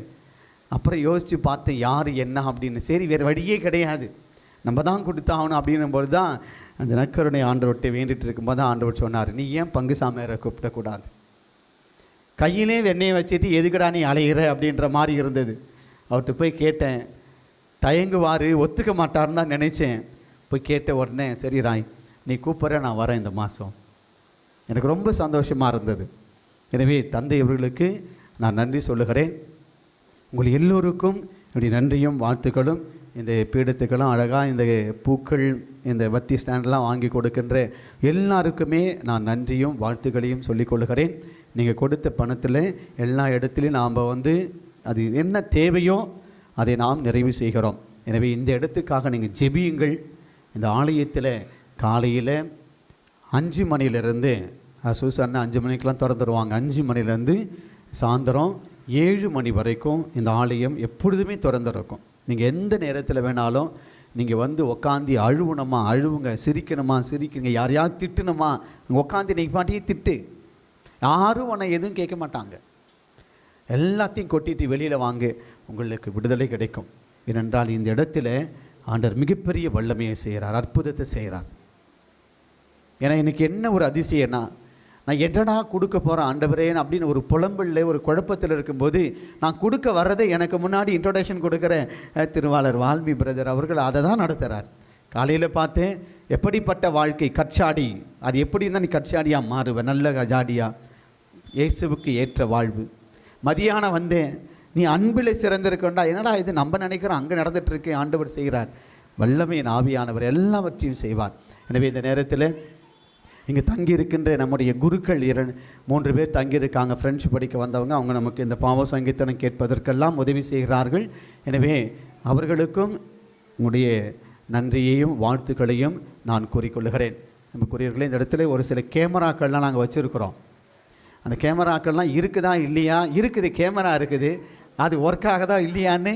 அப்புறம் யோசித்து பார்த்தேன் யார் என்ன அப்படின்னு. சரி, வேறு வழியே கிடையாது, நம்ம தான் கொடுத்தாகணும் அப்படின்னும்போது தான் அந்த நற்கருணை ஆண்டவர்கிட்ட வேண்டிகிட்டு இருக்கும்போது தான் ஆண்டவர் சொன்னார், நீ ஏன் பங்கு சாமியாரை கூப்பிடக்கூடாது, கையிலே வெண்ணெயை வச்சுட்டு எதுக்கடா நீ அலையிற அப்படின்ற மாதிரி இருந்தது. அவர்கிட்ட போய் கேட்டேன். தயங்குவார், ஒத்துக்க மாட்டார்னு தான் நினச்சேன். போய் கேட்ட உடனே, சரி ராய் நீ கூப்பிட்ற, நான் வரேன் இந்த மாதம். எனக்கு ரொம்ப சந்தோஷமாக இருந்தது. எனவே தந்தை அவர்களுக்கு நான் நன்றி சொல்லுகிறேன். உங்கள் எல்லோருக்கும் இப்படி நன்றியும் வாழ்த்துக்களும். இந்த பீடத்துக்கெல்லாம் அழகாக இந்த பூக்கள் இந்த வத்தி ஸ்டாண்டெலாம் வாங்கி கொடுக்கின்ற எல்லாருக்குமே நான் நன்றியும் வாழ்த்துக்களையும் சொல்லிக்கொள்கிறேன். நீங்கள் கொடுத்த பணத்தில் எல்லா இடத்துலையும் நாம் அது என்ன தேவையோ அதை நாம் நிறைவு செய்கிறோம். எனவே இந்த இடத்துக்காக நீங்கள் ஜெபியுங்கள். இந்த ஆலயத்தில் காலையில் 5 மணிலேருந்து சூசன்னா 5 மணிக்கெலாம் திறந்துடுவாங்க. 5 மணிலேருந்து சாயந்தரம் 7 மணி வரைக்கும் இந்த ஆலயம் எப்பொழுதுமே திறந்துருக்கும். நீங்கள் எந்த நேரத்தில் வேணாலும் நீங்கள் உக்காந்து அழுவணுமா அழுவுங்க, சிரிக்கணுமா சிரிக்குங்க, யாரையாவது திட்டணுமா உட்காந்து நீங்கள் பாட்டியே திட்டு, யாரும் உன்னை எதுவும் கேட்க மாட்டாங்க. எல்லாத்தையும் கொட்டிட்டு வெளியில் வாங்க, உங்களுக்கு விடுதலை கிடைக்கும். ஏனென்றால் இந்த இடத்துல ஆண்டவர் மிகப்பெரிய வல்லமையை செய்கிறார், அற்புதத்தை செய்கிறார். ஏன்னா எனக்கு என்ன ஒரு அதிசயம்னா, நான் என்னடா கொடுக்க போகிறேன் ஆண்டவரேன்னு அப்படின்னு ஒரு புலம்பில் ஒரு குழப்பத்தில் இருக்கும்போது நான் கொடுக்க வர்றதை எனக்கு முன்னாடி இன்ட்ரோடக்ஷன் கொடுக்குற திருவாளர் வால்மி பிரதர் அவர்கள் அதை தான் நடத்துகிறார். காலையில் பார்த்தேன், எப்படிப்பட்ட வாழ்க்கை, கற்சாடி, அது எப்படி இருந்தால் நீ கற்சாடியாக மாறுவேன், நல்ல ஜாடியாக, இயேசுவுக்கு ஏற்ற வாழ்வு. மதியானம் வந்தேன், நீ அன்பில் சிறந்திருக்கண்டா, என்னடா இது நம்ம நினைக்கிறோம் அங்கே நடந்துகிட்ருக்கு, ஆண்டவர் செய்கிறார். வல்லமையின் ஆவியானவர் எல்லாவற்றையும் செய்வார். எனவே இந்த நேரத்தில் இங்கே தங்கியிருக்கின்ற நம்முடைய குருக்கள் 2-3 பேர் தங்கியிருக்காங்க, ஃப்ரெஞ்சு படிக்க வந்தவங்க. அவங்க நமக்கு இந்த பாவ சங்கீதனம் கேட்பதற்கெல்லாம் உதவி செய்கிறார்கள். எனவே அவர்களுக்கும் உங்களுடைய நன்றியையும் வாழ்த்துக்களையும் நான் கூறிக்கொள்கிறேன். நம்ம கூறியவர்களே, இந்த இடத்துல ஒரு சில கேமராக்கள்லாம் நாங்கள் வச்சுருக்குறோம். அந்த கேமராக்கள்லாம் இருக்குதா இல்லையா? இருக்குது, கேமரா இருக்குது. அது ஒர்க் ஆகுதா இல்லையான்னு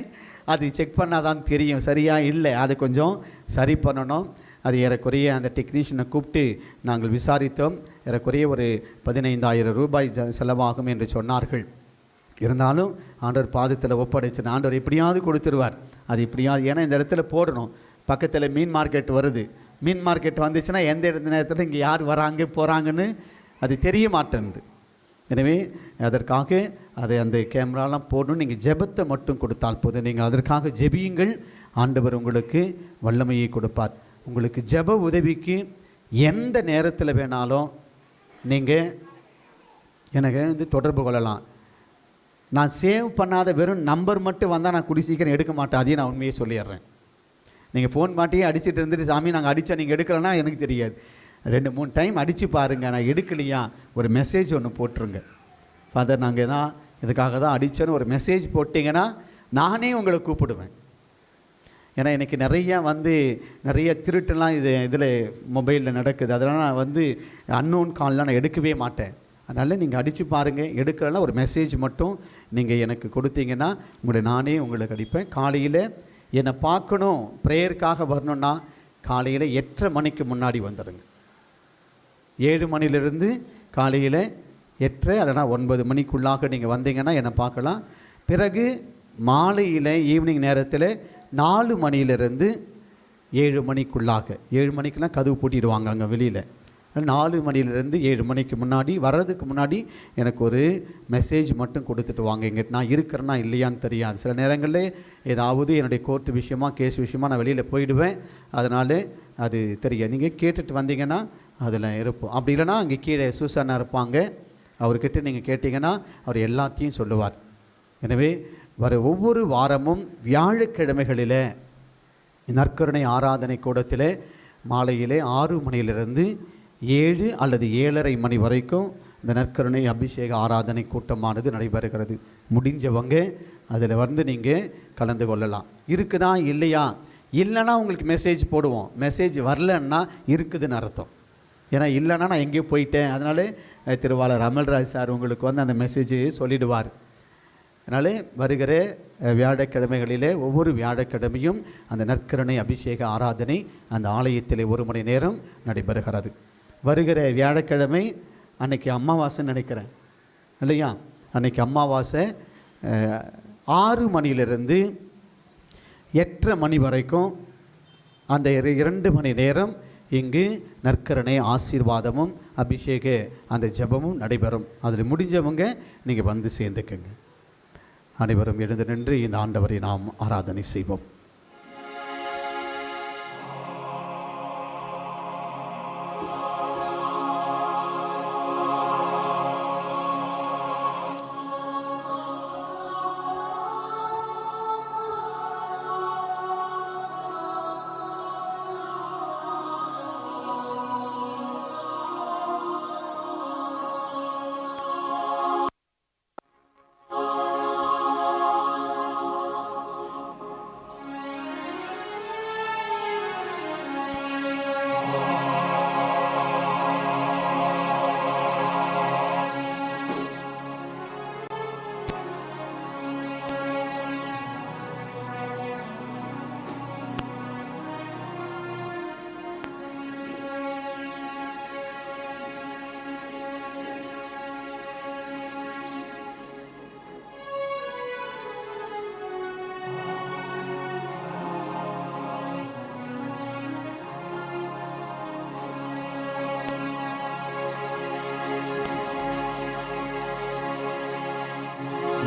அது செக் பண்ணால் தான் தெரியும். சரியா இல்லை, அது கொஞ்சம் சரி பண்ணணும். அது ஏறக்குறைய அந்த டெக்னீஷியனை கூப்பிட்டு நாங்கள் விசாரித்தோம். ஏறக்குறைய ஒரு 15,000 ரூபாய் செலவாகும் என்று சொன்னார்கள். இருந்தாலும் ஆண்டவர் பாதத்தில் ஒப்படைச்சு ஆண்டவர் எப்படியாவது கொடுத்துருவார். அது எப்படியாவது, ஏன்னா இந்த இடத்துல போடணும். பக்கத்தில் மீன் மார்க்கெட் வருது. மீன் மார்க்கெட் வந்துச்சுன்னா எந்த நேரத்தில் இங்கே யார் வராங்க போகிறாங்கன்னு அது தெரிய மாட்டேங்குது. எனவே அதற்காக அதை அந்த கேமராலாம் போடணும். நீங்கள் ஜெபத்தை மட்டும் கொடுத்தால் போதும். நீங்கள் அதற்காக ஜெபியுங்கள், ஆண்டவர் உங்களுக்கு வல்லமையை கொடுப்பார். உங்களுக்கு ஜெப உதவிக்கு எந்த நேரத்தில் வேணாலும் நீங்கள் எனக்கு தொடர்பு கொள்ளலாம். நான் சேவ் பண்ணாத வெறும் நம்பர் மட்டும் வந்தால் நான் கூடி சீக்கிரம் எடுக்க மாட்டேன். அதையும் நான் உண்மையை சொல்லிடுறேன். நீங்கள் ஃபோன் மாட்டியே அடிச்சுட்டு இருந்துட்டு, சாமி நாங்கள் அடித்தா நீங்கள் எடுக்கலைன்னா எனக்கு தெரியாது. 2-3 டைம் அடித்து பாருங்கள். நான் எடுக்கலையா ஒரு மெசேஜ் ஒன்று போட்டுருங்க. ஃபாதர் நாங்கள் தான் இதுக்காக தான் அடித்தேன்னு ஒரு மெசேஜ் போட்டிங்கன்னா நானே உங்களை கூப்பிடுவேன். ஏன்னா எனக்கு நிறைய திருட்டுலாம் இதில் மொபைலில் நடக்குது. அதனால் நான் அன்னோன் கால்லாம் நான் எடுக்கவே மாட்டேன். அதனால் நீங்கள் அடித்து பாருங்கள். எடுக்கிறலாம் ஒரு மெசேஜ் மட்டும் நீங்கள் எனக்கு கொடுத்தீங்கன்னா நானே உங்களுக்கு அடிப்பேன். காலையில் என்னை பார்க்கணும், ப்ரேயருக்காக வரணுன்னா காலையில் 8:30 மணிக்கு முன்னாடி வந்துடுங்க. 7 மணிலிருந்து காலையில் 8 இல்லைனா 9 மணிக்குள்ளாக நீங்கள் வந்தீங்கன்னா என்னை பார்க்கலாம். பிறகு மாலையில் ஈவினிங் நேரத்தில் 4 மணியிலிருந்து 7 மணிக்குள்ளாக, 7 மணிக்கெலாம் கதவு பூட்டிடுவாங்க அங்கே வெளியில். 4 மணியிலிருந்து 7 மணிக்கு முன்னாடி வர்றதுக்கு முன்னாடி எனக்கு ஒரு மெசேஜ் மட்டும் கொடுத்துட்டு வாங்க. இங்கே நான் இருக்கிறேன்னா இல்லையான்னு தெரியாது. சில நேரங்களில் ஏதாவது என்னுடைய கோர்ட்டு விஷயமா, கேஸ் விஷயமா நான் வெளியில் போயிடுவேன். அதனால் அது தெரியும். நீங்கள் கேட்டுட்டு வந்தீங்கன்னா அதில் இருப்போம். அப்படி இல்லைனா அங்கே கீழே சூசானா இருப்பாங்க, அவர்கிட்ட நீங்கள் கேட்டிங்கன்னா அவர் எல்லாத்தையும் சொல்லுவார். எனவே வர ஒவ்வொரு வாரமும் வியாழக்கிழமைகளில் நற்கருணை ஆராதனை கூடத்தில் மாலையிலே 6 மணியிலிருந்து 7 அல்லது 7:30 மணி வரைக்கும் இந்த நற்கருணை அபிஷேக ஆராதனை கூட்டமானது நடைபெறுகிறது. முடிஞ்சவங்க அதில் நீங்கள் கலந்து கொள்ளலாம். இருக்குதா இல்லையா? இல்லைன்னா உங்களுக்கு மெசேஜ் போடுவோம். மெசேஜ் வரலன்னா இருக்குதுன்னு அர்த்தம். ஏன்னா இல்லைன்னா நான் எங்கேயோ போயிட்டேன். அதனால திருவாளர் அமல்ராஜ் சார் உங்களுக்கு அந்த மெசேஜ் சொல்லிடுவார். அதனால் வருகிற வியாழக்கிழமைகளிலே ஒவ்வொரு வியாழக்கிழமையும் அந்த நற்கருணை அபிஷேக ஆராதனை அந்த ஆலயத்தில் 1 மணி நேரம் நடைபெறுகிறது. வருகிற வியாழக்கிழமை அன்னைக்கு அமாவாசைன்னு நினைக்கிறேன் இல்லையா? அன்னைக்கு அமாவாசை 6 மணியிலிருந்து 8:30 மணி வரைக்கும் அந்த 2 மணி நேரம் இங்கு நற்கருணை ஆசீர்வாதமும் அபிஷேக அந்த ஜெபமும் நடைபெறும். அதில் முடிஞ்சவங்க நீங்கள் சேர்ந்துக்குங்க. அனைவரும் எழுந்து நின்று இந்த ஆண்டவரை நாம் ஆராதனை செய்வோம்.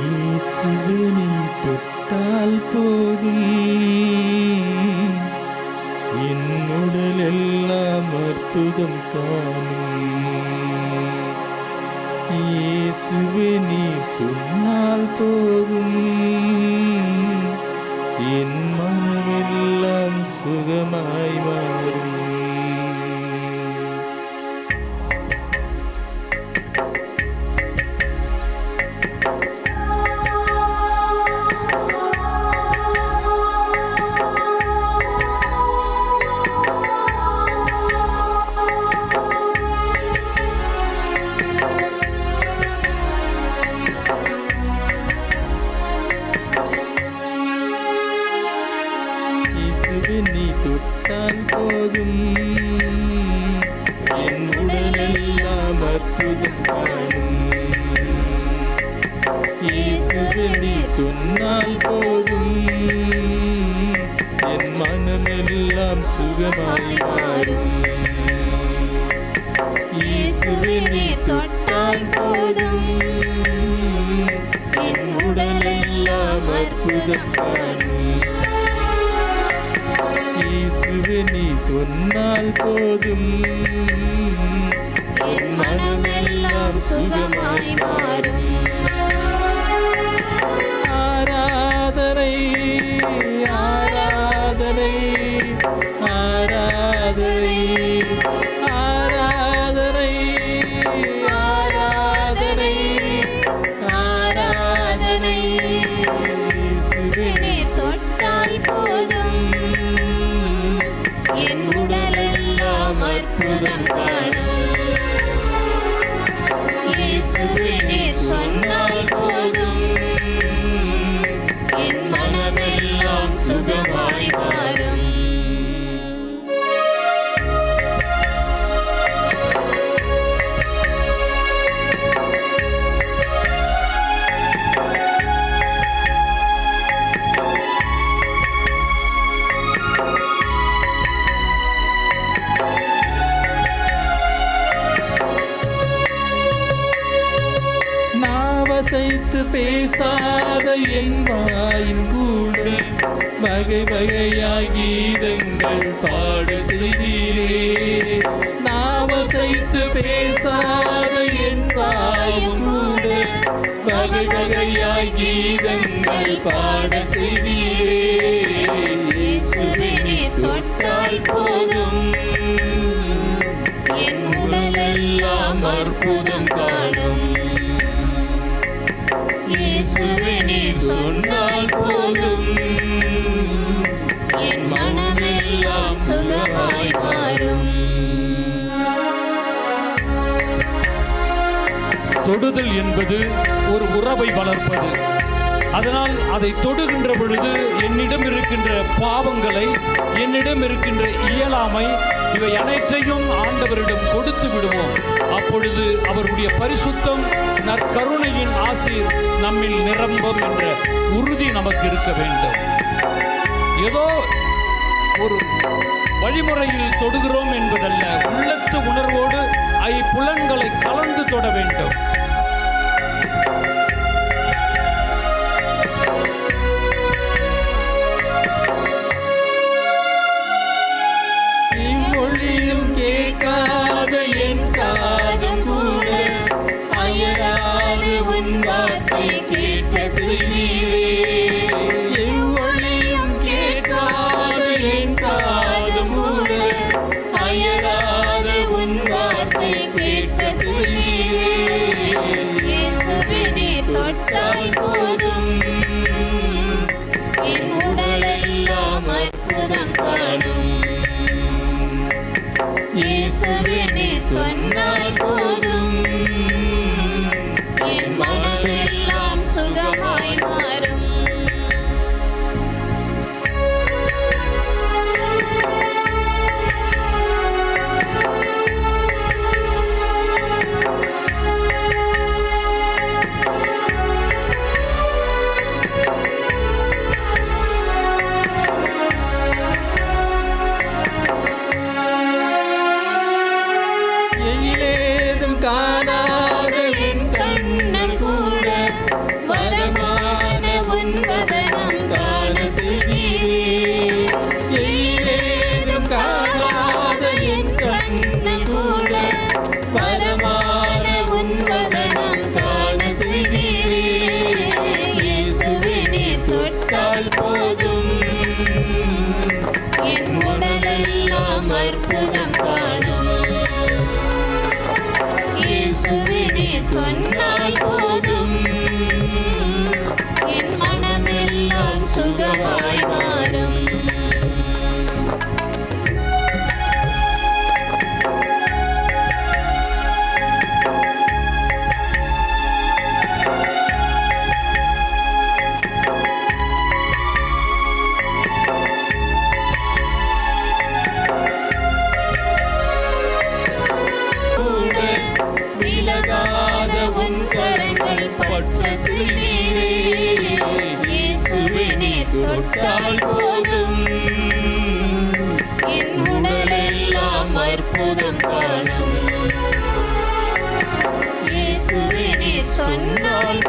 இயேசுவே நீ தொட்டால் போதும் என் உடல் எல்லாம் அற்புதம் காணும். இயேசுவே நீ சொன்னால் போதும் என் மனமெல்லாம் சுகமாய் மாறும். நீ தொட்டால் போதும் என் உடலெல்லாம் அற்புதம் காணும். இயேசுவே நீ சொன்னால் போதும் என் மனமெல்லாம் சுகமாய் மாறும். இயேசுவே நீ தொட்டால் போதும் என் உடலெல்லாம் அற்புதம் காணும். இயேசுவே நீ சொன்னால் போதும் என் மனமெல்லாம் சுகமாய் மாறும். ஆராதனை ஆராதனை ஆராதனை ஆராதனை ஆராதனை ஆராதனை. இயேசுவே நீ தொட்டால் போதும் என் உடலெல்லாம் அற்புதம் காணும். இயேசுவே நீ சொன்னால் போதும் என் மனமெல்லாம் சுகமாய் மாறும். அசைத்து பேசாத என் வாயின் கூட வகை வகையாய் கீதங்கள் பாட செய்தீரே. நாவசைத்து பேசாத என் வாயின் கூட வகை வகையாய் கீதங்கள் பாட செய்தீரே. இயேசுவே நீ தொட்டால் போதும் என் உடலெல்லாம் அற்புதம் காணும். இயேசுவே நீ சொன்னால் போதும் என் மனமெல்லாம் சுகமாய் மாறும். தொடுதல் என்பது ஒரு உறவை வளர்ப்பது. அதனால் அதை தொடுகின்ற பொழுது என்னிடம் இருக்கின்ற பாவங்களை, என்னிடம் இருக்கின்ற இயலாமை, இவை அனைத்தையும் ஆண்டவரிடம் கொடுத்து விடுவோம். அப்பொழுது அவருடைய பரிசுத்தம், நற்கருணையின் ஆசீர் நம்மில் நிரம்பும் என்ற உறுதி நமக்கு இருக்க வேண்டும். ஏதோ ஒரு வழிமுறையில் தொடுகிறோம் என்பதல்ல, உள்ளத்து உணர்வோடு ஐப்புலன்களை கலந்து தொட வேண்டும். இவ்வொழியும் கேட்காத என் காதும் கூட அயராது உன் வார்த்தை கேட்க செய்தீரே. இவ்வொழியும் கேட்காத என் காதும் கூட அயராது உன் வார்த்தை கேட்க செய்தீரே. இயேசுவே நீ தொட்டால் போதும் என் உடலெல்லாம் அற்புதம் காணும். இயேசுவே நீ சொன்னால் போதும் என் மனமெல்லாம் சுகமாய் மாறும். காணாத என் கண்ணல் சொன்னால் போதும் என் மனமெல்லாம் சுகமாய் மாறும். விலகாத உன் கரங்கள் பற்ற செய்தீரே, இயேசுவே நீர் தொட்டால் போதும் என் உடலெல்லாம் அற்புதம் காணும். இயேசுவே நீர் சொன்னால்